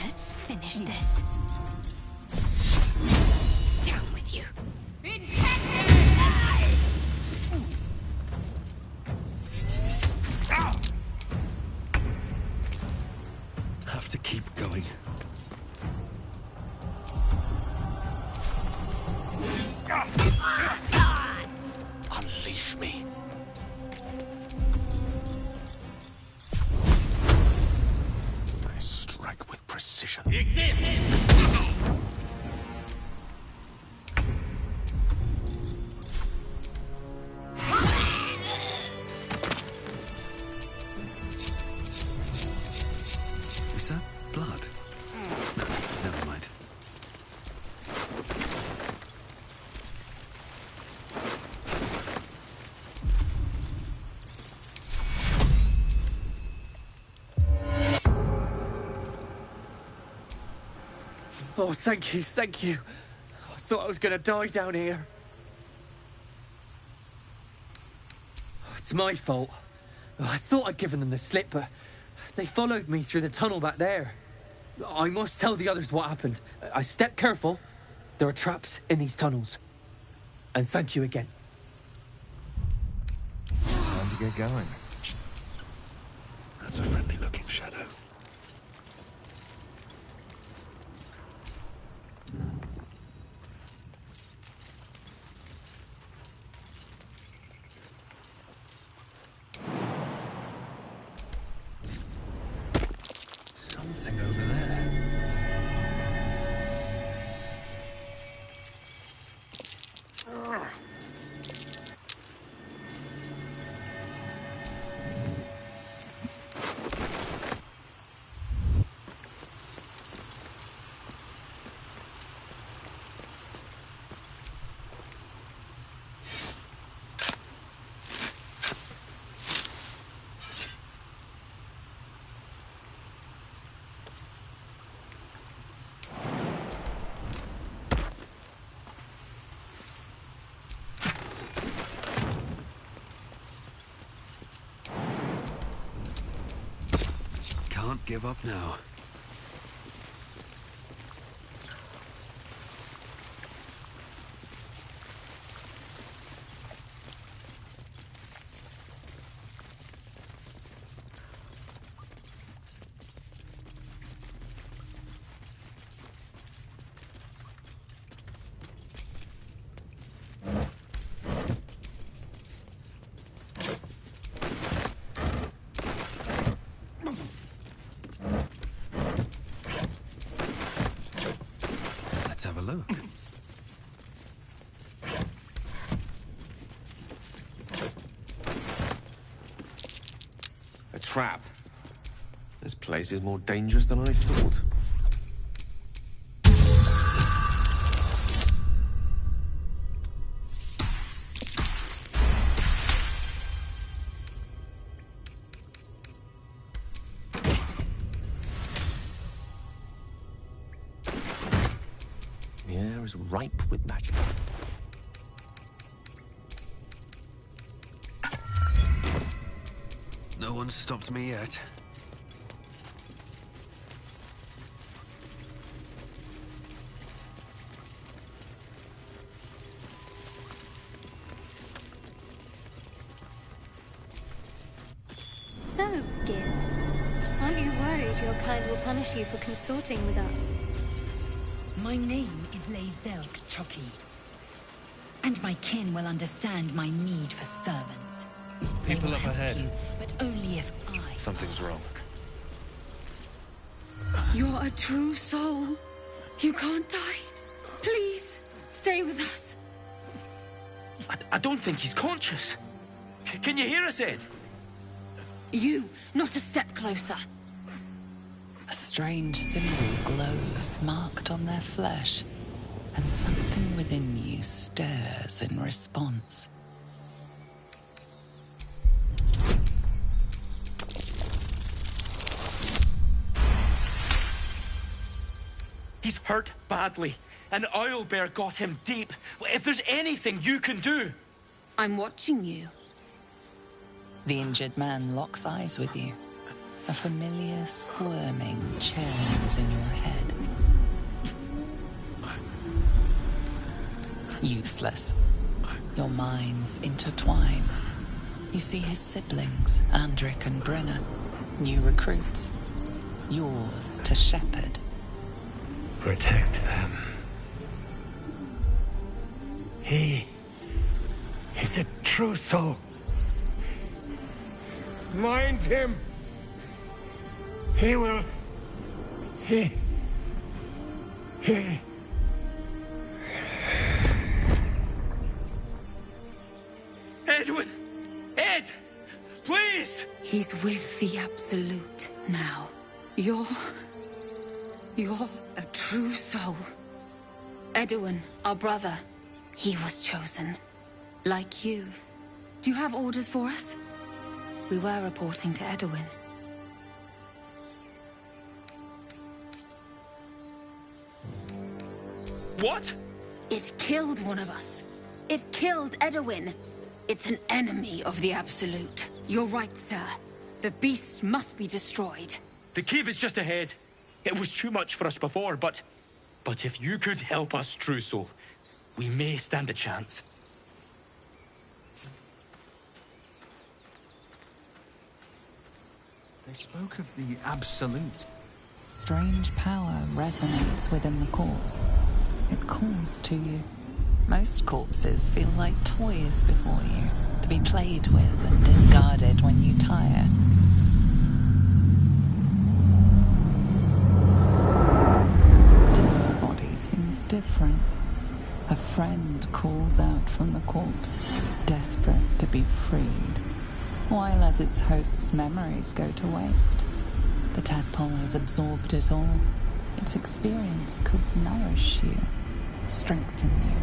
Let's finish this. Down with you. Have to keep going. Unleash me. I strike with precision. Is that blood? No, never mind. Oh, thank you, thank you. I thought I was gonna die down here. It's my fault. I thought I'd given them the slip, but they followed me through the tunnel back there. I must tell the others what happened. I stepped careful. There are traps in these tunnels. And thank you again. Time to get going. That's a friendly-looking shadow. Something over there. Can't give up now. Let's have a look. A trap. This place is more dangerous than I thought. is ripe with magic. No one's stopped me yet. So, Give, aren't you worried your kind will punish you for consorting with us? My name is Lae'zel K'Choki, and my kin will understand my need for servants. People up help ahead. you, but only if I Something's wrong. You're a true soul. You can't die. Please, stay with us. I don't think he's conscious. Can you hear us, Ed? You, not a step closer. A strange symbol glows, marked on their flesh, and something within you stirs in response. He's hurt badly. An owlbear got him deep. If there's anything you can do... I'm watching you. The injured man locks eyes with you. A familiar squirming churns in your head. Useless. Your minds intertwine. You see his siblings, Andric and Brenna, new recruits. Yours to shepherd. Protect them. He is a true soul. Mind him. He will... He... Edwin! Ed! Please! He's with the Absolute now. You're a true soul. Edwin, our brother, he was chosen. Like you. Do you have orders for us? We were reporting to Edwin. What? It killed one of us. It killed Edwin. It's an enemy of the Absolute. You're right, sir. The beast must be destroyed. The cave is just ahead. It was too much for us before, but if you could help us, True Soul, we may stand a chance. They spoke of the Absolute. Strange power resonates within the corpse. It calls to you. Most corpses feel like toys before you, to be played with and discarded when you tire. This body seems different. A friend calls out from the corpse, desperate to be freed, while as its host's memories go to waste. The tadpole has absorbed it all. Its experience could nourish you, strengthen you.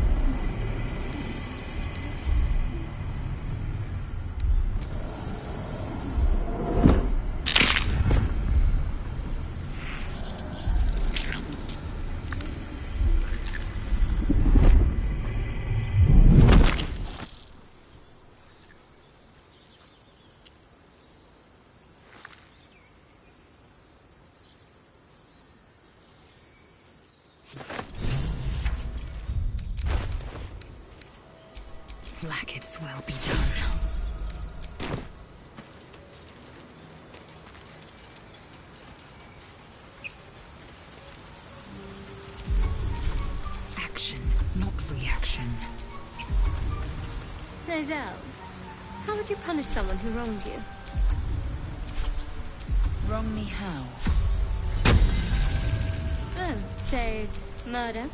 Like it's well be done. Action, not reaction. Lae'zel, how would you punish someone who wronged you? Wrong me how? Oh, say, murder?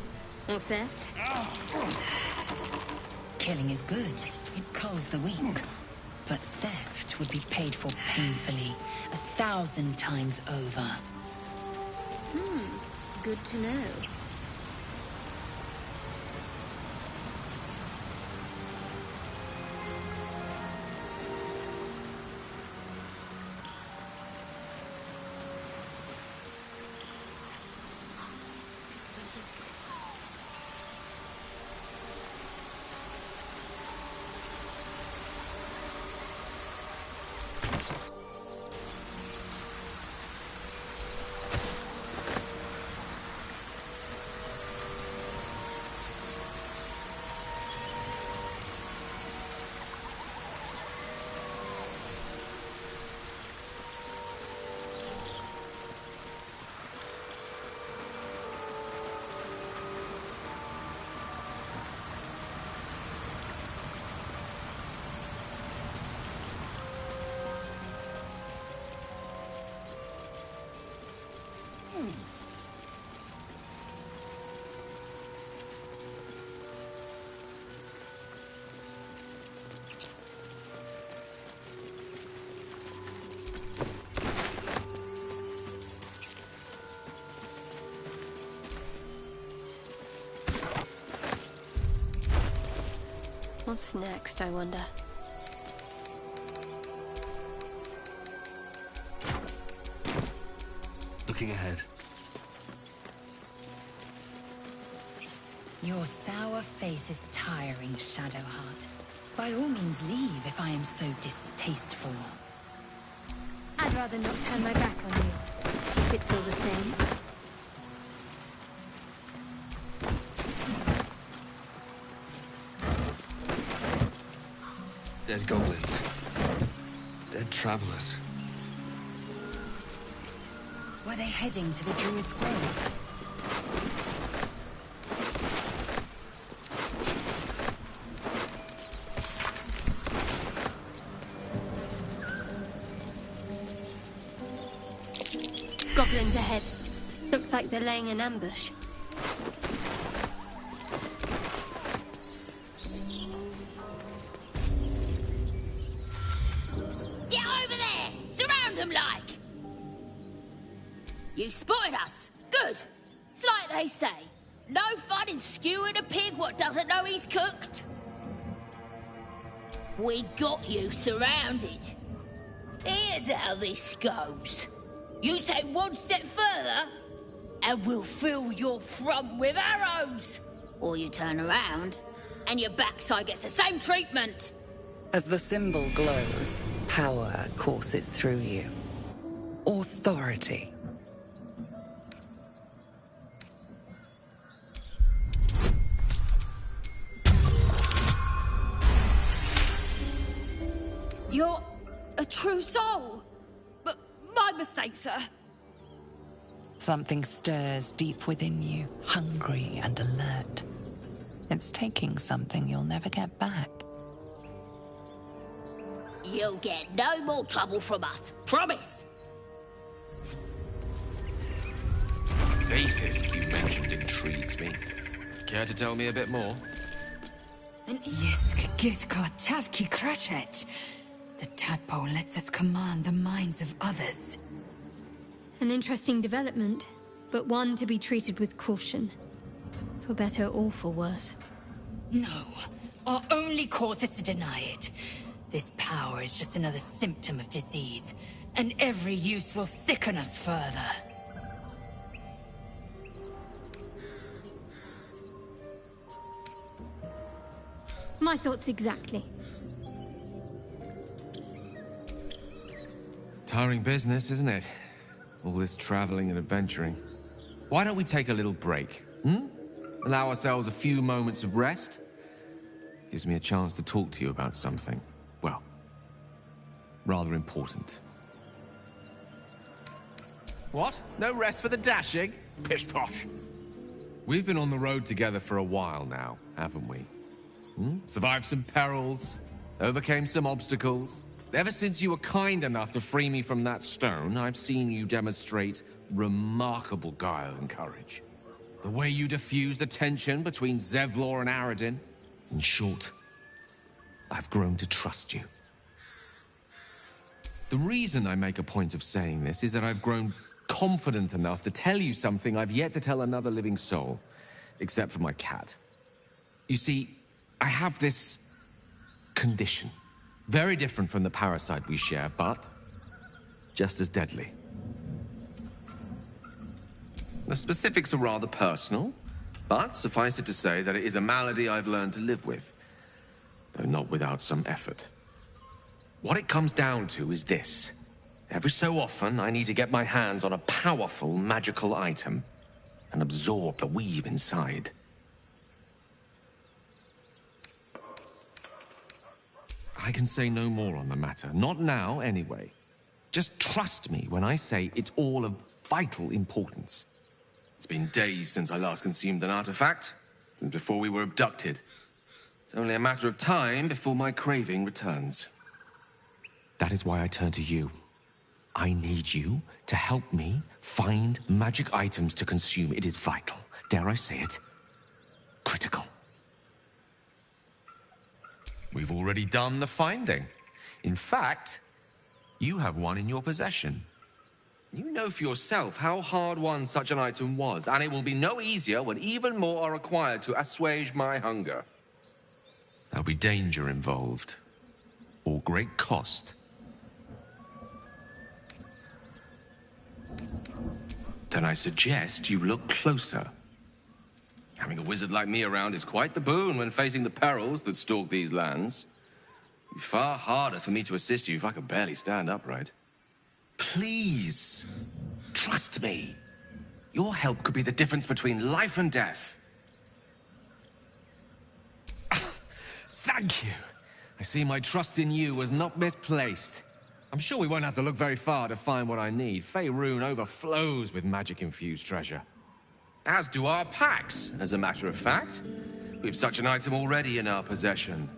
Or theft? Killing is good. It culls the weak. But theft would be paid for painfully, 1,000 times over. Good to know. What's next, I wonder? Looking ahead. Your sour face is tiring, Shadowheart. By all means leave if I am so distasteful. I'd rather not turn my back on you, if it's all the same. Dead goblins. Dead travelers. Were they heading to the Druid's Grove? Goblins ahead. Looks like they're laying an ambush. Get over there! Surround them like! You spotted us. Good. It's like they say. No fun in skewing a pig what doesn't know he's cooked. We got you surrounded. Here's how this goes. You take one step further, and we'll fill your front with arrows. Or you turn around, and your backside gets the same treatment. As the symbol glows, power courses through you. Authority. You're a true soul. But my mistake, sir. Something stirs deep within you, hungry and alert. It's taking something you'll never get back. You'll get no more trouble from us. Promise. Safest you mentioned intrigues me. Care to tell me a bit more? An Yisk Githkar Tavki Crashet. The tadpole lets us command the minds of others. An interesting development, but one to be treated with caution. For better or for worse. No. Our only course is to deny it. This power is just another symptom of disease, and every use will sicken us further. My thoughts exactly. Tiring business, isn't it? All this traveling and adventuring. Why don't we take a little break, Allow ourselves a few moments of rest? Gives me a chance to talk to you about something, well, rather important. What? No rest for the dashing? Pish posh. We've been on the road together for a while now, haven't we? Survived some perils, overcame some obstacles. Ever since you were kind enough to free me from that stone, I've seen you demonstrate remarkable guile and courage. The way you diffused the tension between Zevlor and Aradin. In short, I've grown to trust you. The reason I make a point of saying this is that I've grown confident enough to tell you something I've yet to tell another living soul, except for my cat. You see, I have this condition. Very different from the parasite we share, but just as deadly. The specifics are rather personal, but suffice it to say that it is a malady I've learned to live with, though not without some effort. What it comes down to is this. Every so often, I need to get my hands on a powerful magical item and absorb the weave inside. I can say no more on the matter. Not now, anyway. Just trust me when I say it's all of vital importance. It's been days since I last consumed an artifact, since before we were abducted. It's only a matter of time before my craving returns. That is why I turn to you. I need you to help me find magic items to consume. It is vital. Dare I say it? Critical. We've already done the finding. In fact, you have one in your possession. You know for yourself how hard-won such an item was, and it will be no easier when even more are required to assuage my hunger. There'll be danger involved, or great cost. Then I suggest you look closer. Having a wizard like me around is quite the boon when facing the perils that stalk these lands. It'd be far harder for me to assist you if I could barely stand upright. Please, trust me. Your help could be the difference between life and death. Thank you. I see my trust in you was not misplaced. I'm sure we won't have to look very far to find what I need. Faerun overflows with magic-infused treasure. As do our packs, as a matter of fact. We've such an item already in our possession.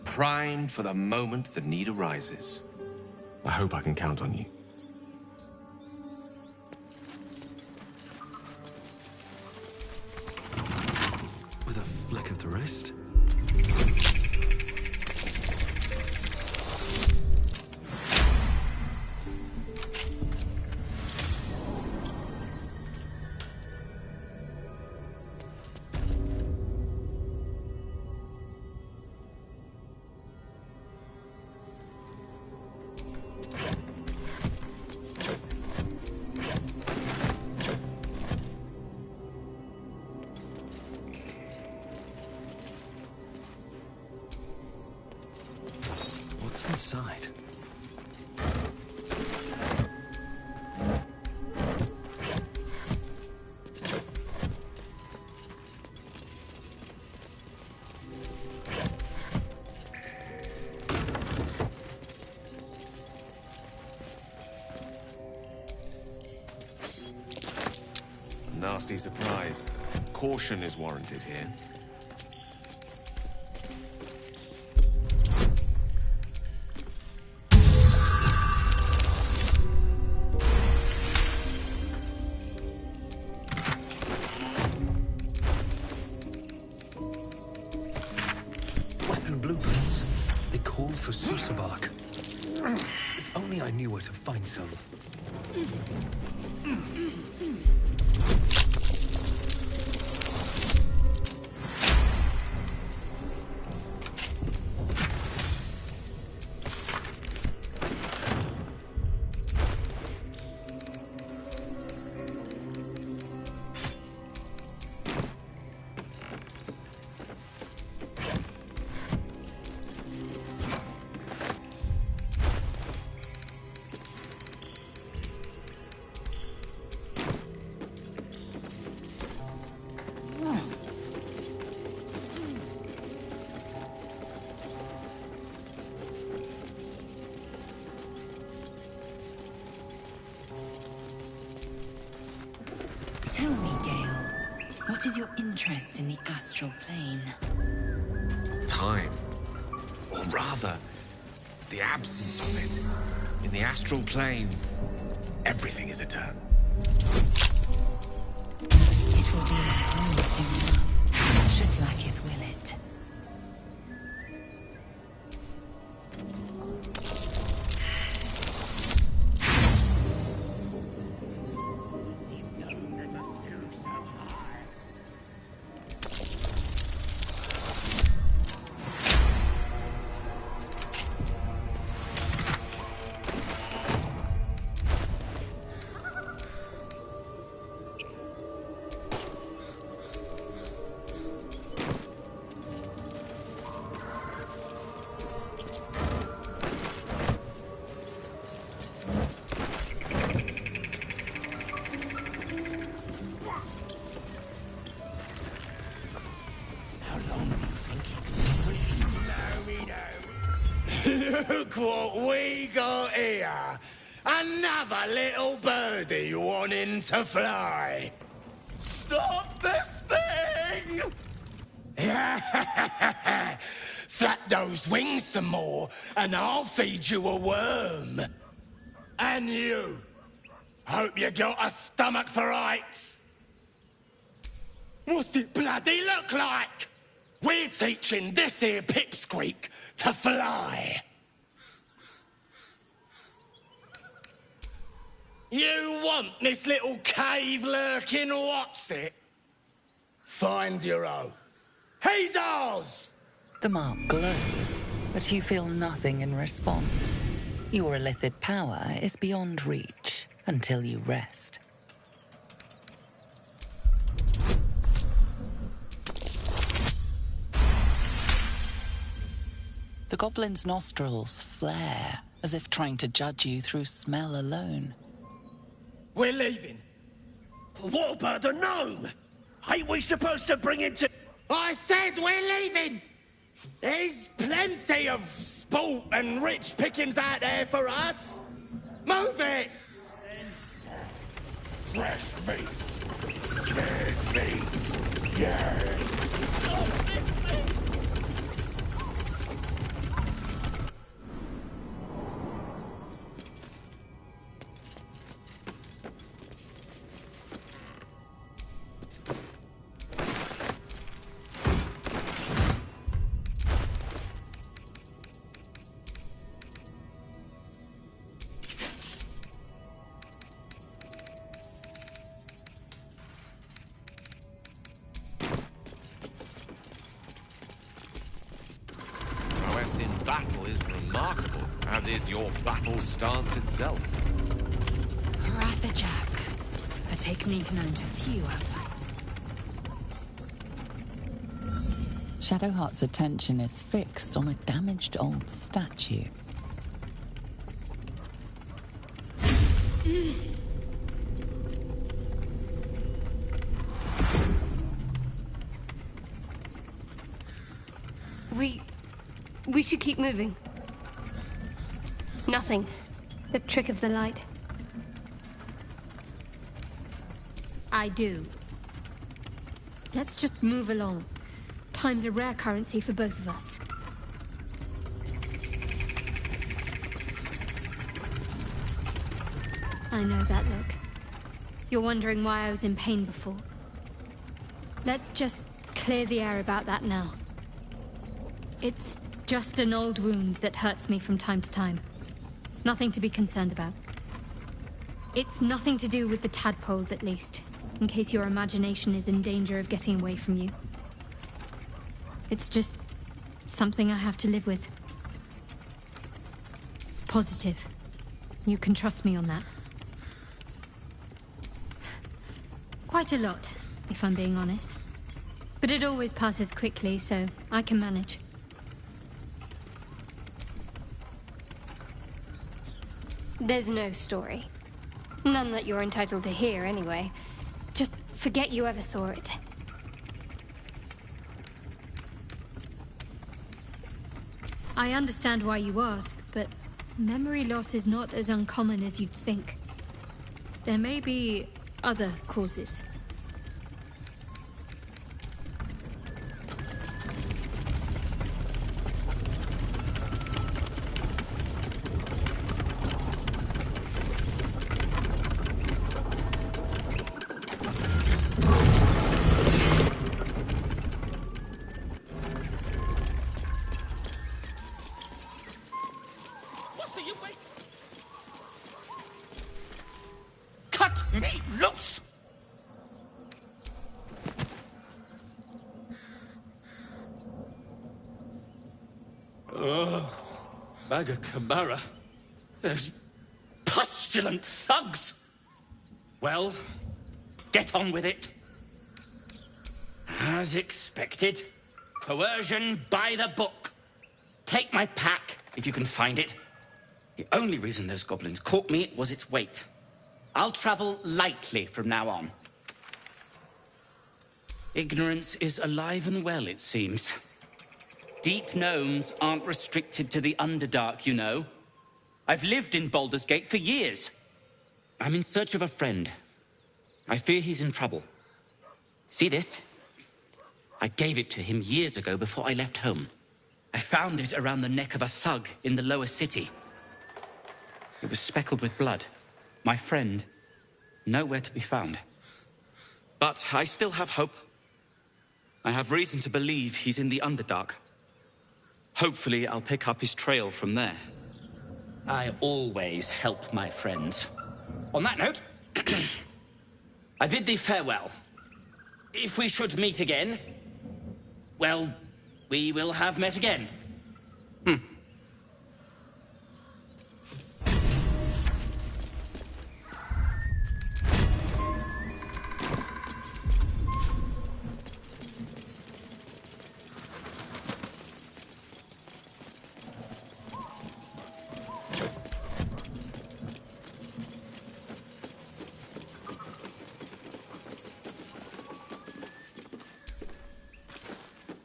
Primed for the moment the need arises. I hope I can count on you. With a flick of the wrist? Inside. A nasty surprise. Caution is warranted here. Blueprints. They call for Susa bark. If only I knew where to find some. Tell me, Gale, what is your interest in the astral plane? Time. Or rather, the absence of it. In the astral plane, everything is eternal. It will be my home soon enough. Should lacketh will it. Look what we got here! Another little birdie wanting to fly! Stop this thing! Flap those wings some more, and I'll feed you a worm. And you. Hope you got a stomach for heights. What's it bloody look like? We're teaching this here pipsqueak to fly. You want this little cave lurking what's it? Find your own. He's ours! The mark glows, but you feel nothing in response. Your illithid power is beyond reach until you rest. The goblin's nostrils flare, as if trying to judge you through smell alone. We're leaving. What about the gnome? Ain't we supposed to bring him to... I said we're leaving! There's plenty of sport and rich pickings out there for us. Move it! Fresh meats. Scared meats. Yes. Battle is remarkable, as is your battle stance itself. Rathajak, a technique known to few outside. Shadowheart's attention is fixed on a damaged old statue. We should keep moving. Nothing. The trick of the light. I do. Let's just move along. Time's a rare currency for both of us. I know that look. You're wondering why I was in pain before. Let's just clear the air about that now. It's just an old wound that hurts me from time to time. Nothing to be concerned about. It's nothing to do with the tadpoles, at least, in case your imagination is in danger of getting away from you. It's just something I have to live with. Positive. You can trust me on that. Quite a lot, if I'm being honest. But it always passes quickly, so I can manage. There's no story. None that you're entitled to hear, anyway. Just forget you ever saw it. I understand why you ask, but memory loss is not as uncommon as you'd think. There may be other causes. Cut me loose! Oh, Maga Kamara. Those pustulant thugs! Well, get on with it. As expected, coercion by the book. Take my pack, if you can find it. The only reason those goblins caught me was its weight. I'll travel lightly from now on. Ignorance is alive and well, it seems. Deep gnomes aren't restricted to the Underdark, you know. I've lived in Baldur's Gate for years. I'm in search of a friend. I fear he's in trouble. See this? I gave it to him years ago before I left home. I found it around the neck of a thug in the lower city. It was speckled with blood. My friend, nowhere to be found. But I still have hope. I have reason to believe he's in the Underdark. Hopefully, I'll pick up his trail from there. I always help my friends. On that note, I bid thee farewell. If we should meet again, well, we will have met again.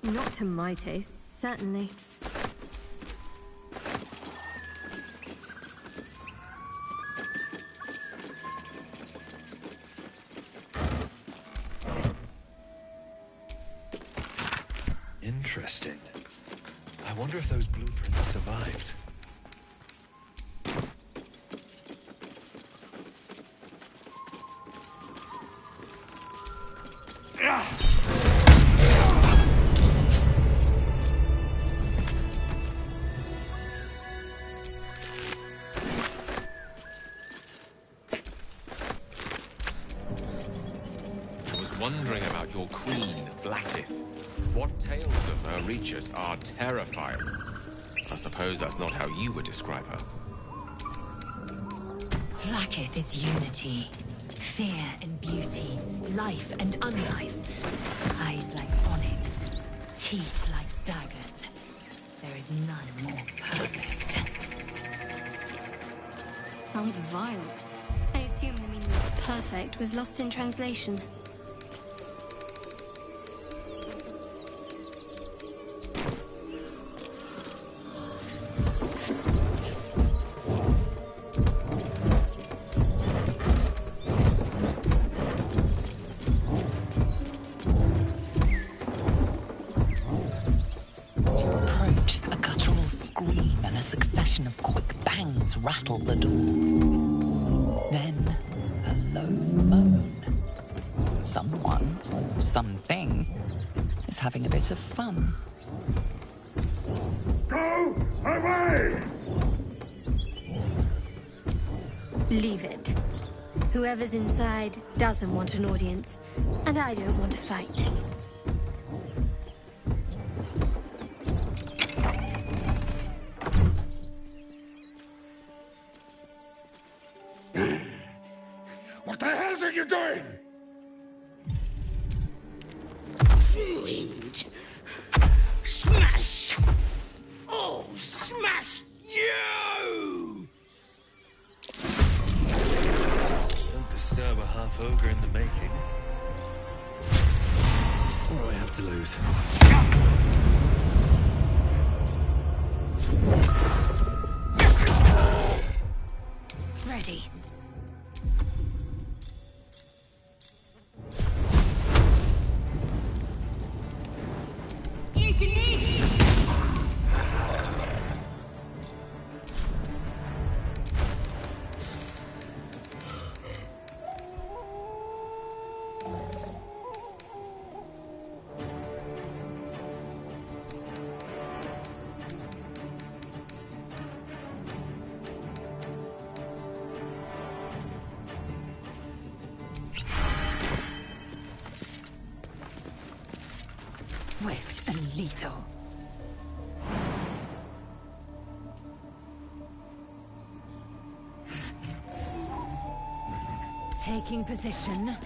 Not to my taste, certainly. Interesting. I wonder if those blueprints survived. Wondering about your queen, Blackith. What tales of her reach us are terrifying. I suppose that's not how you would describe her. Blackith is unity, fear and beauty, life and unlife. Eyes like onyx, teeth like daggers. There is none more perfect. Sounds vile. I assume the meaning of perfect was lost in translation. Rattled the door. Then, a low moan. Someone, or something, is having a bit of fun. Go away! Leave it. Whoever's inside doesn't want an audience, and I don't want to fight. What the hell are you doing? Ruined. Smash! Oh, smash you! Don't disturb a half-ogre in the making. What do I have to lose? Ready. Swift and lethal. Taking position.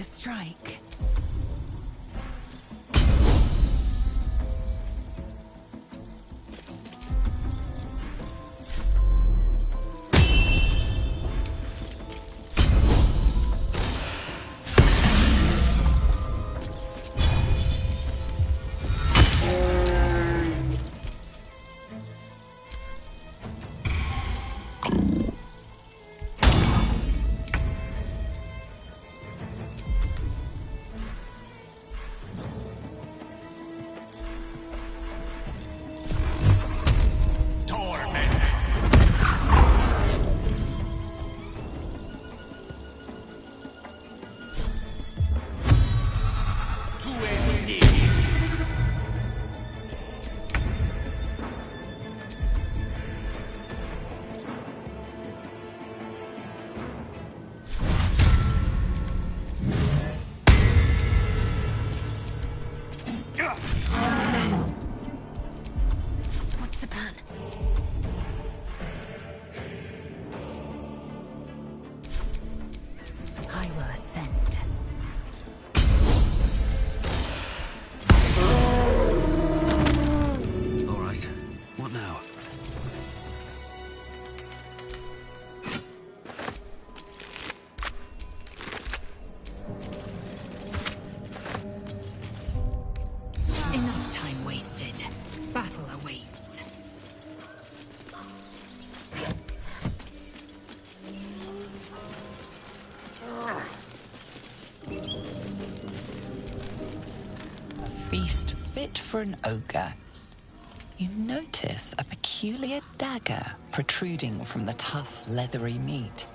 to strike. What's the plan? I will ascend. All right. What now? Enough time wasted. Battle awaits. A feast fit for an ogre. You notice a peculiar dagger protruding from the tough, leathery meat.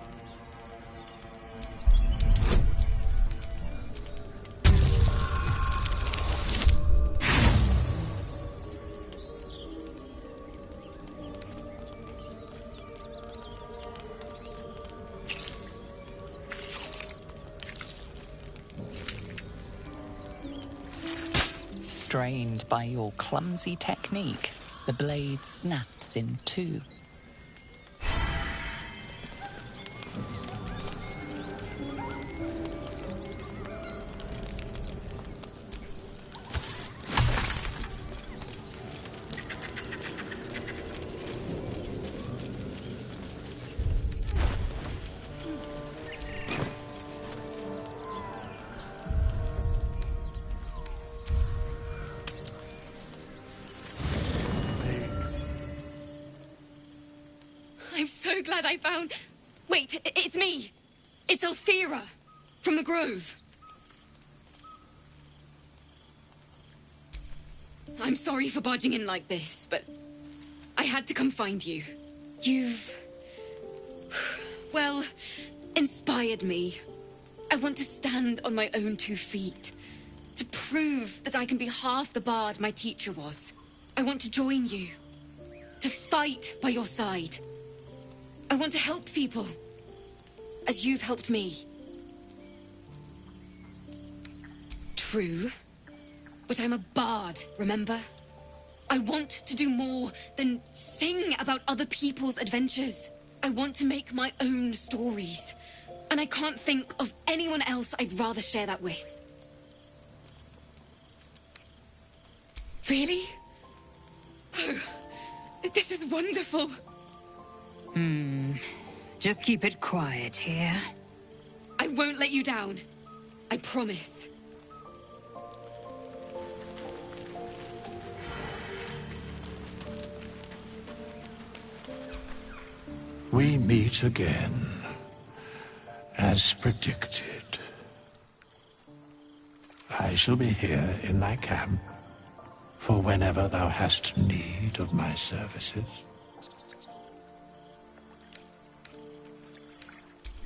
Strained by your clumsy technique, the blade snaps in two. I'm so glad I found... Wait, it's me! It's Althera! From the Grove! I'm sorry for barging in like this, but I had to come find you. You've... well, inspired me. I want to stand on my own 2 feet. To prove that I can be half the bard my teacher was. I want to join you. To fight by your side. I want to help people, as you've helped me. True, but I'm a bard, remember? I want to do more than sing about other people's adventures. I want to make my own stories, and I can't think of anyone else I'd rather share that with. Really? Oh, this is wonderful. Just keep it quiet here. I won't let you down. I promise. We meet again, as predicted. I shall be here in thy camp, for whenever thou hast need of my services.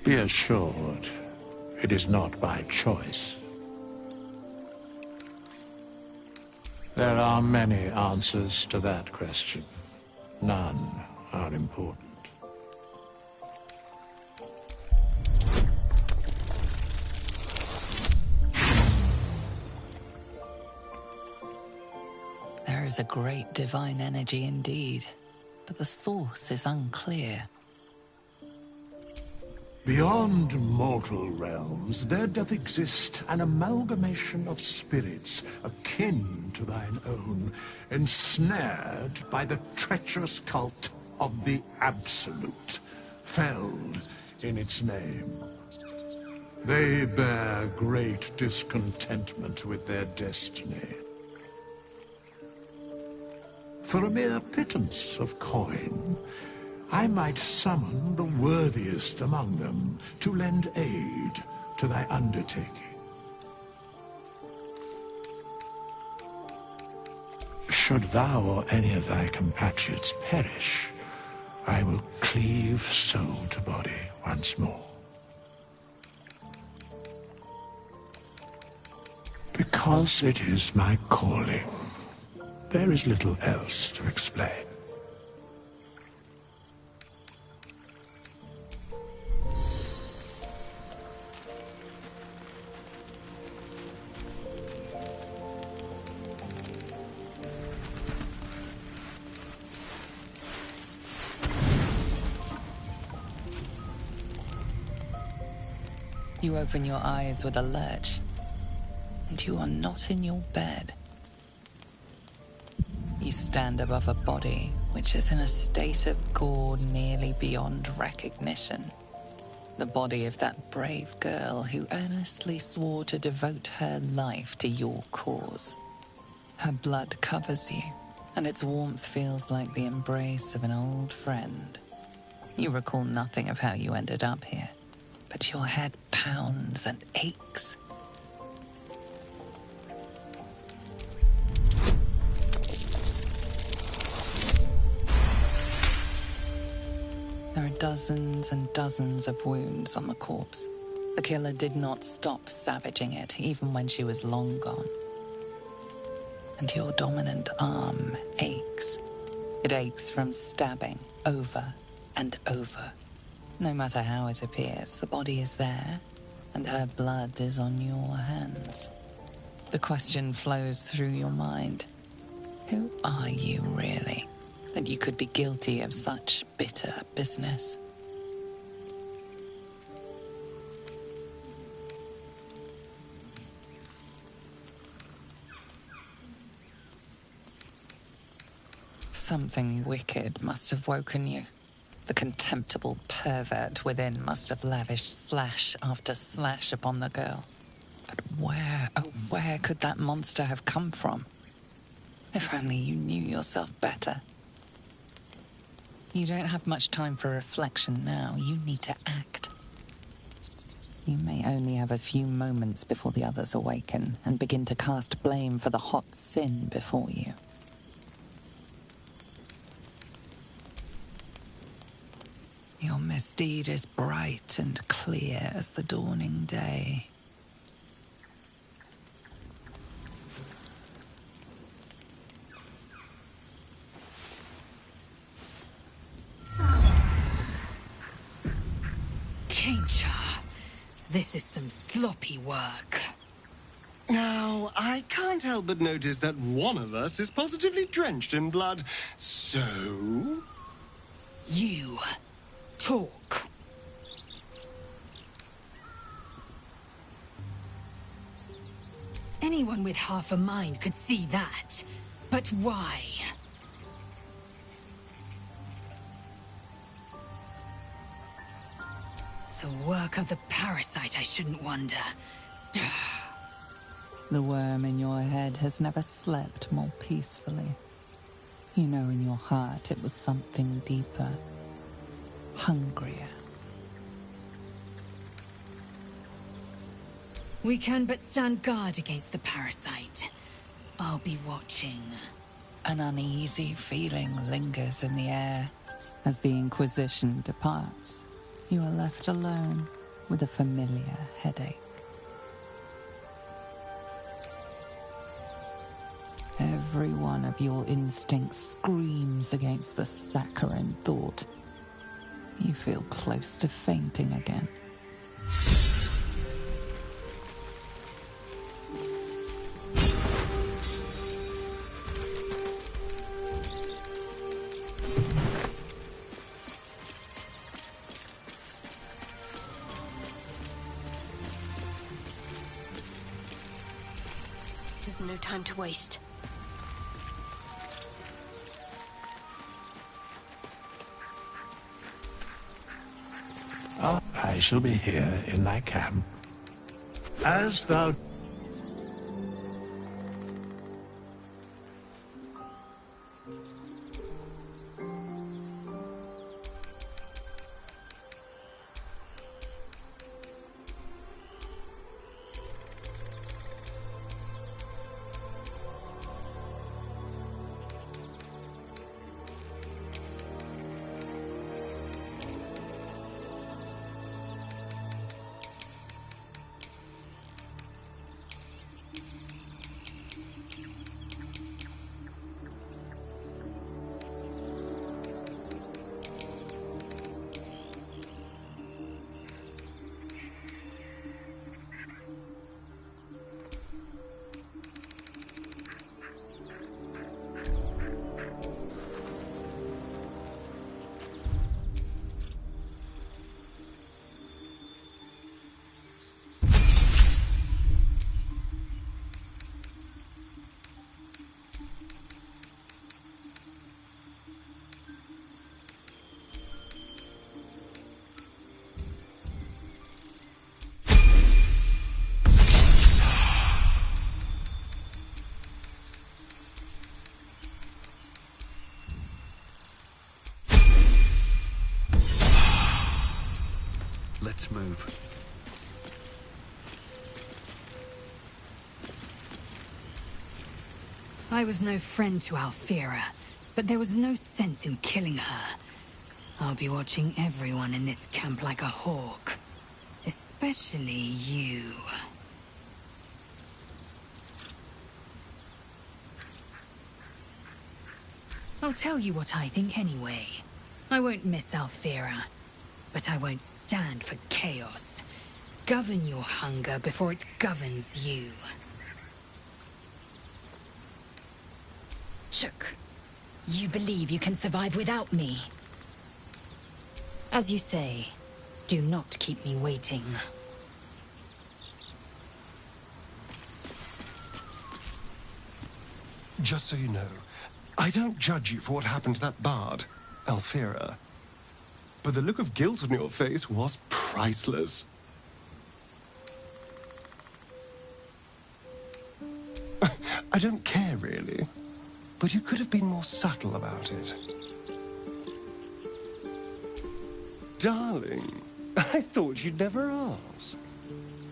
Be assured, it is not by choice. There are many answers to that question. None are important. There is a great divine energy indeed, but the source is unclear. Beyond mortal realms, there doth exist an amalgamation of spirits akin to thine own, ensnared by the treacherous cult of the Absolute, felled in its name. They bear great discontentment with their destiny. For a mere pittance of coin, I might summon the worthiest among them to lend aid to thy undertaking. Should thou or any of thy compatriots perish, I will cleave soul to body once more. Because it is my calling, there is little else to explain. You open your eyes with a lurch, and you are not in your bed. You stand above a body which is in a state of gore nearly beyond recognition. The body of that brave girl who earnestly swore to devote her life to your cause. Her blood covers you, and its warmth feels like the embrace of an old friend. You recall nothing of how you ended up here, but your head pounds and aches. There are dozens and dozens of wounds on the corpse. The killer did not stop savaging it, even when she was long gone. And your dominant arm aches. It aches from stabbing over and over. No matter how it appears, the body is there, and her blood is on your hands. The question flows through your mind. Who are you really, that you could be guilty of such bitter business? Something wicked must have woken you. The contemptible pervert within must have lavished slash after slash upon the girl. But where, oh where could that monster have come from? If only you knew yourself better. You don't have much time for reflection now. You need to act. You may only have a few moments before the others awaken and begin to cast blame for the hot sin before you. Your misdeed is bright and clear as the dawning day. Kincha, this is some sloppy work. Now, I can't help but notice that one of us is positively drenched in blood. So? You talk. Anyone with half a mind could see that. But why? The work of the parasite, I shouldn't wonder. The worm in your head has never slept more peacefully. You know in your heart it was something deeper, hungrier. We can but stand guard against the parasite. I'll be watching. An uneasy feeling lingers in the air. As the Inquisition departs, you are left alone with a familiar headache. Every one of your instincts screams against the saccharine thought. You feel close to fainting again. no time to waste. I shall be here in thy camp. As thou... Let's move. I was no friend to Alfira, but there was no sense in killing her. I'll be watching everyone in this camp like a hawk. Especially you. I'll tell you what I think anyway. I won't miss Alfira, but I won't stand for chaos. Govern your hunger before it governs you. Chook, you believe you can survive without me? As you say, do not keep me waiting. Just so you know, I don't judge you for what happened to that bard, Alfira. But the look of guilt on your face was priceless. I don't care, really. But you could have been more subtle about it. Darling, I thought you'd never ask.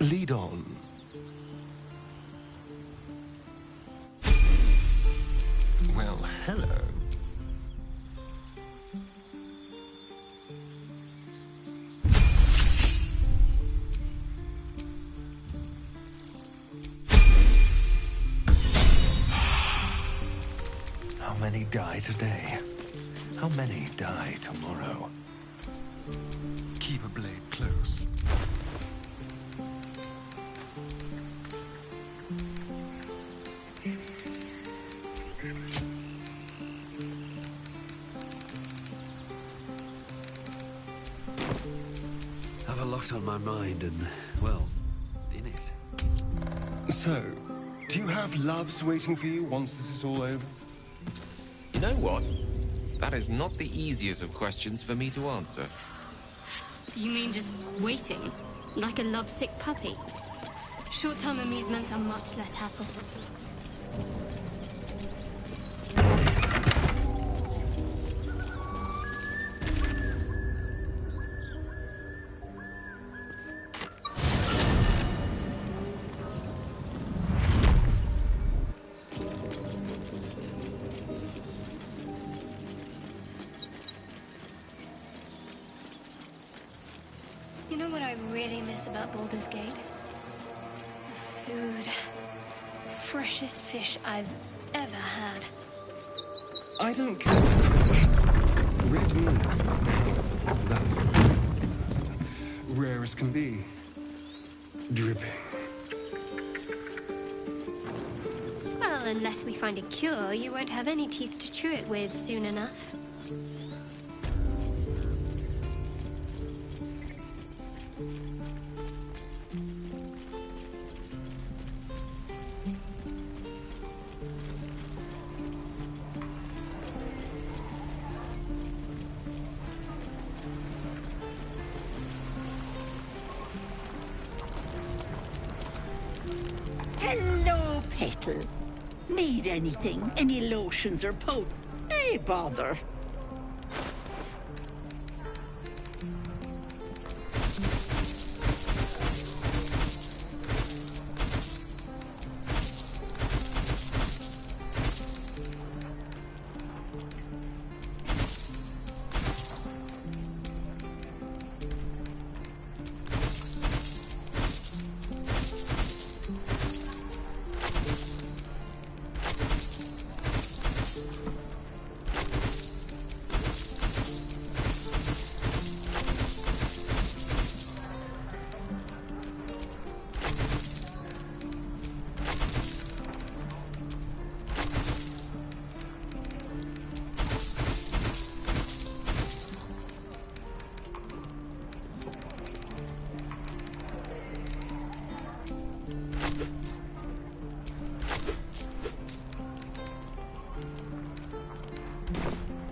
Lead on. Well, hello. How many die today? How many die tomorrow? Keep a blade close. I have a lot on my mind and, well, in it. So, do you have loves waiting for you once this is all over? You know what? That is not the easiest of questions for me to answer. You mean just waiting? Like a lovesick puppy? Short-term amusements are much less hassle. You know what I really miss about Baldur's Gate? The food. Freshest fish I've ever had. I don't care for fish. Red meat. That's rare as can be. Dripping. Well, unless we find a cure, you won't have any teeth to chew it with soon enough. petal. Need anything? Any lotions or Hey, bother.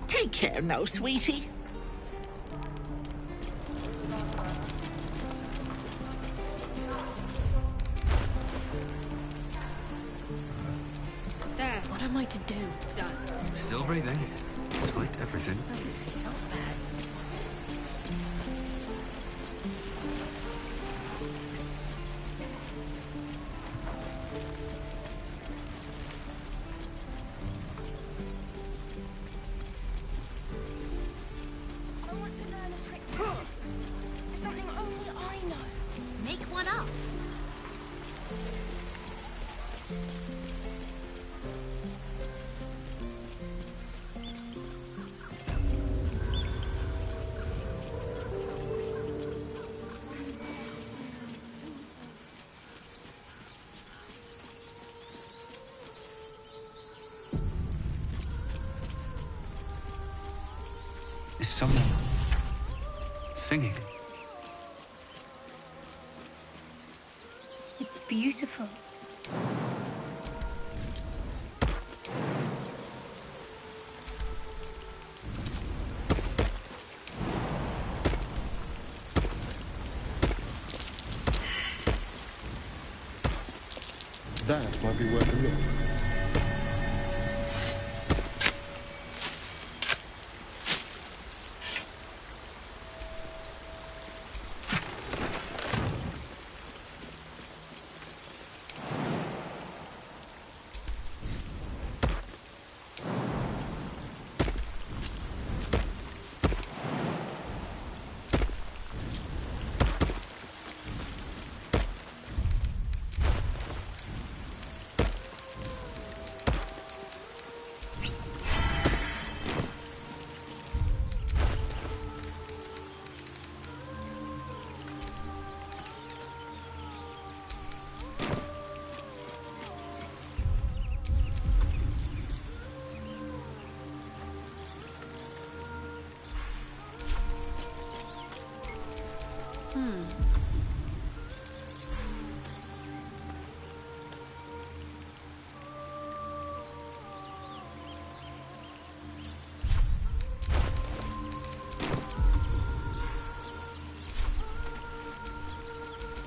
Take care now, sweetie. There. What am I to do? Done. Still breathing, despite everything. It's not bad. I want to learn a trick too. Something only I know. Make one up. Is someone singing? It's beautiful. That might be worth a look.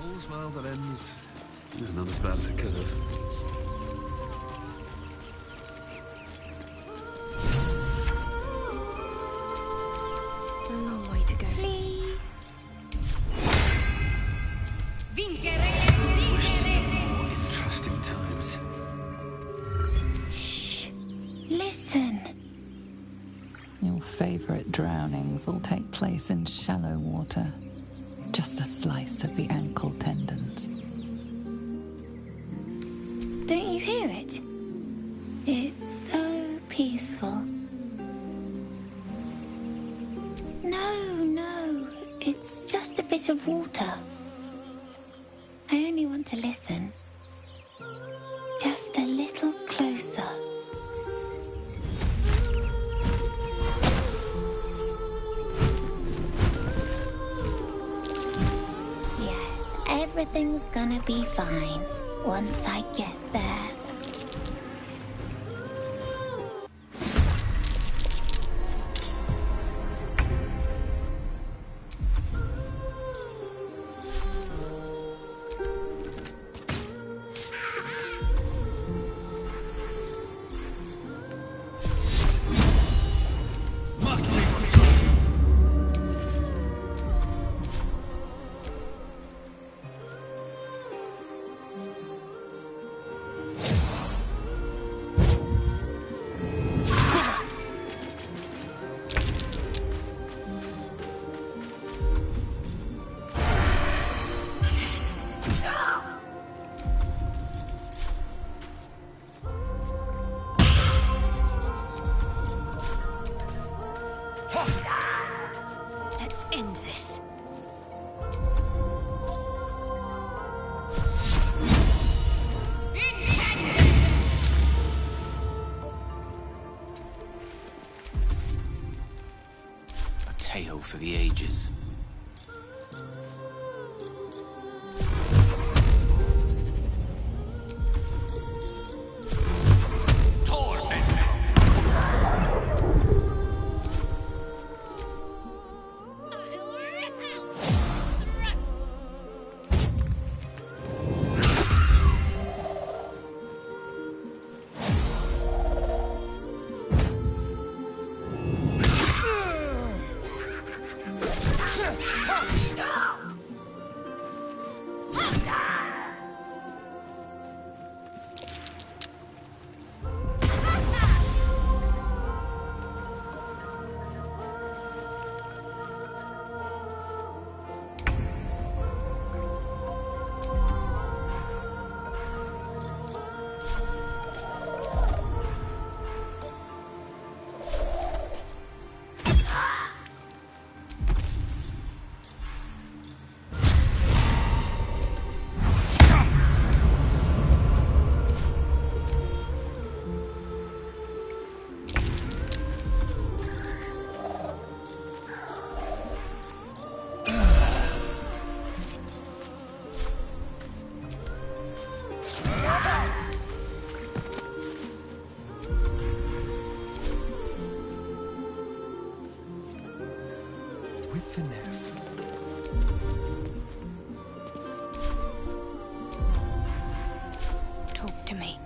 All's well that ends. Not as bad as it could have. A long way to go. Please. Interesting times. Shh. Listen. Your favorite drownings will take place in shallow water. Just a slice of the ankle tendons. Don't you hear it? It's so peaceful. No, it's just a bit of water. I only want to listen. Just a little closer. Yes, everything's gonna be fine once I get there. end this. A tale for the ages. With finesse. Talk to me.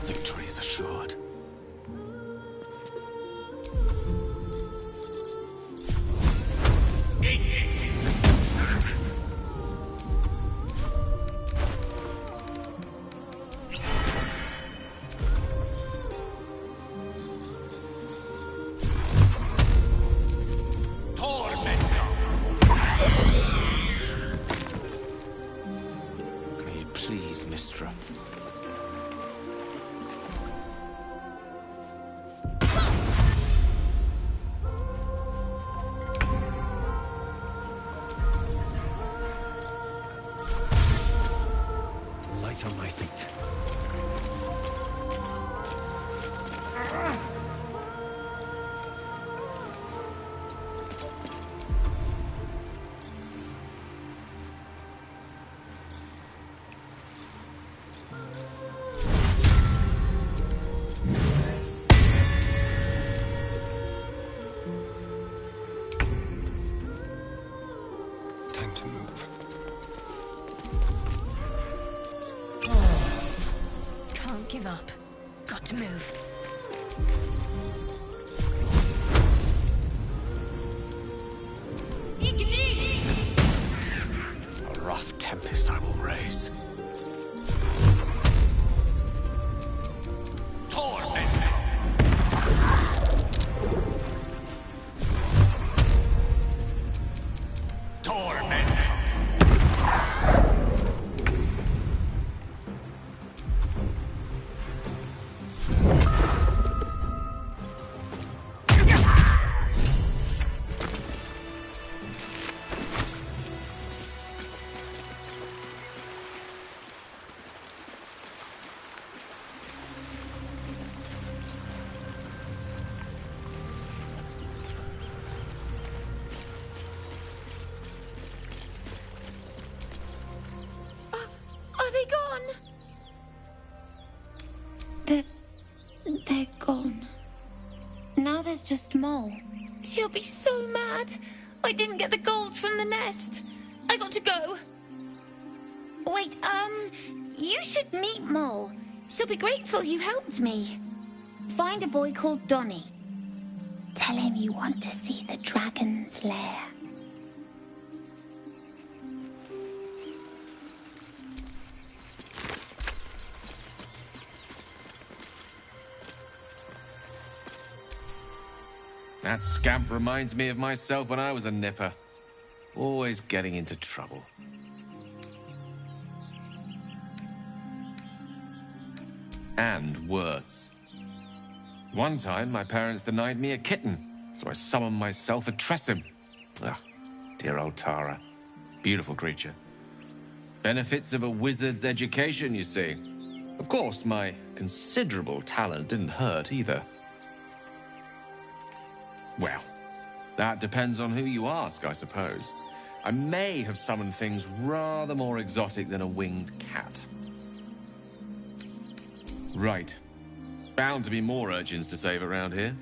Victory is assured. May it please, Mistra. Light on my feet. Time to move. Can't give up. Got to move. A rough tempest I will raise. Are they gone? They're gone. Now there's just Mole. She'll be so mad. I didn't get the gold from the nest. I got to go. Wait, you should meet Mole. She'll be grateful you helped me. Find a boy called Donny. Tell him you want to see the dragon's lair. That scamp reminds me of myself when I was a nipper. Always getting into trouble. And worse. One time, my parents denied me a kitten, so I summoned myself a Tressim. Ah, dear old Tara. Beautiful creature. Benefits of a wizard's education, you see. Of course, my considerable talent didn't hurt either. Well, that depends on who you ask, I suppose. I may have summoned things rather more exotic than a winged cat. Right. Bound to be more urchins to save around here.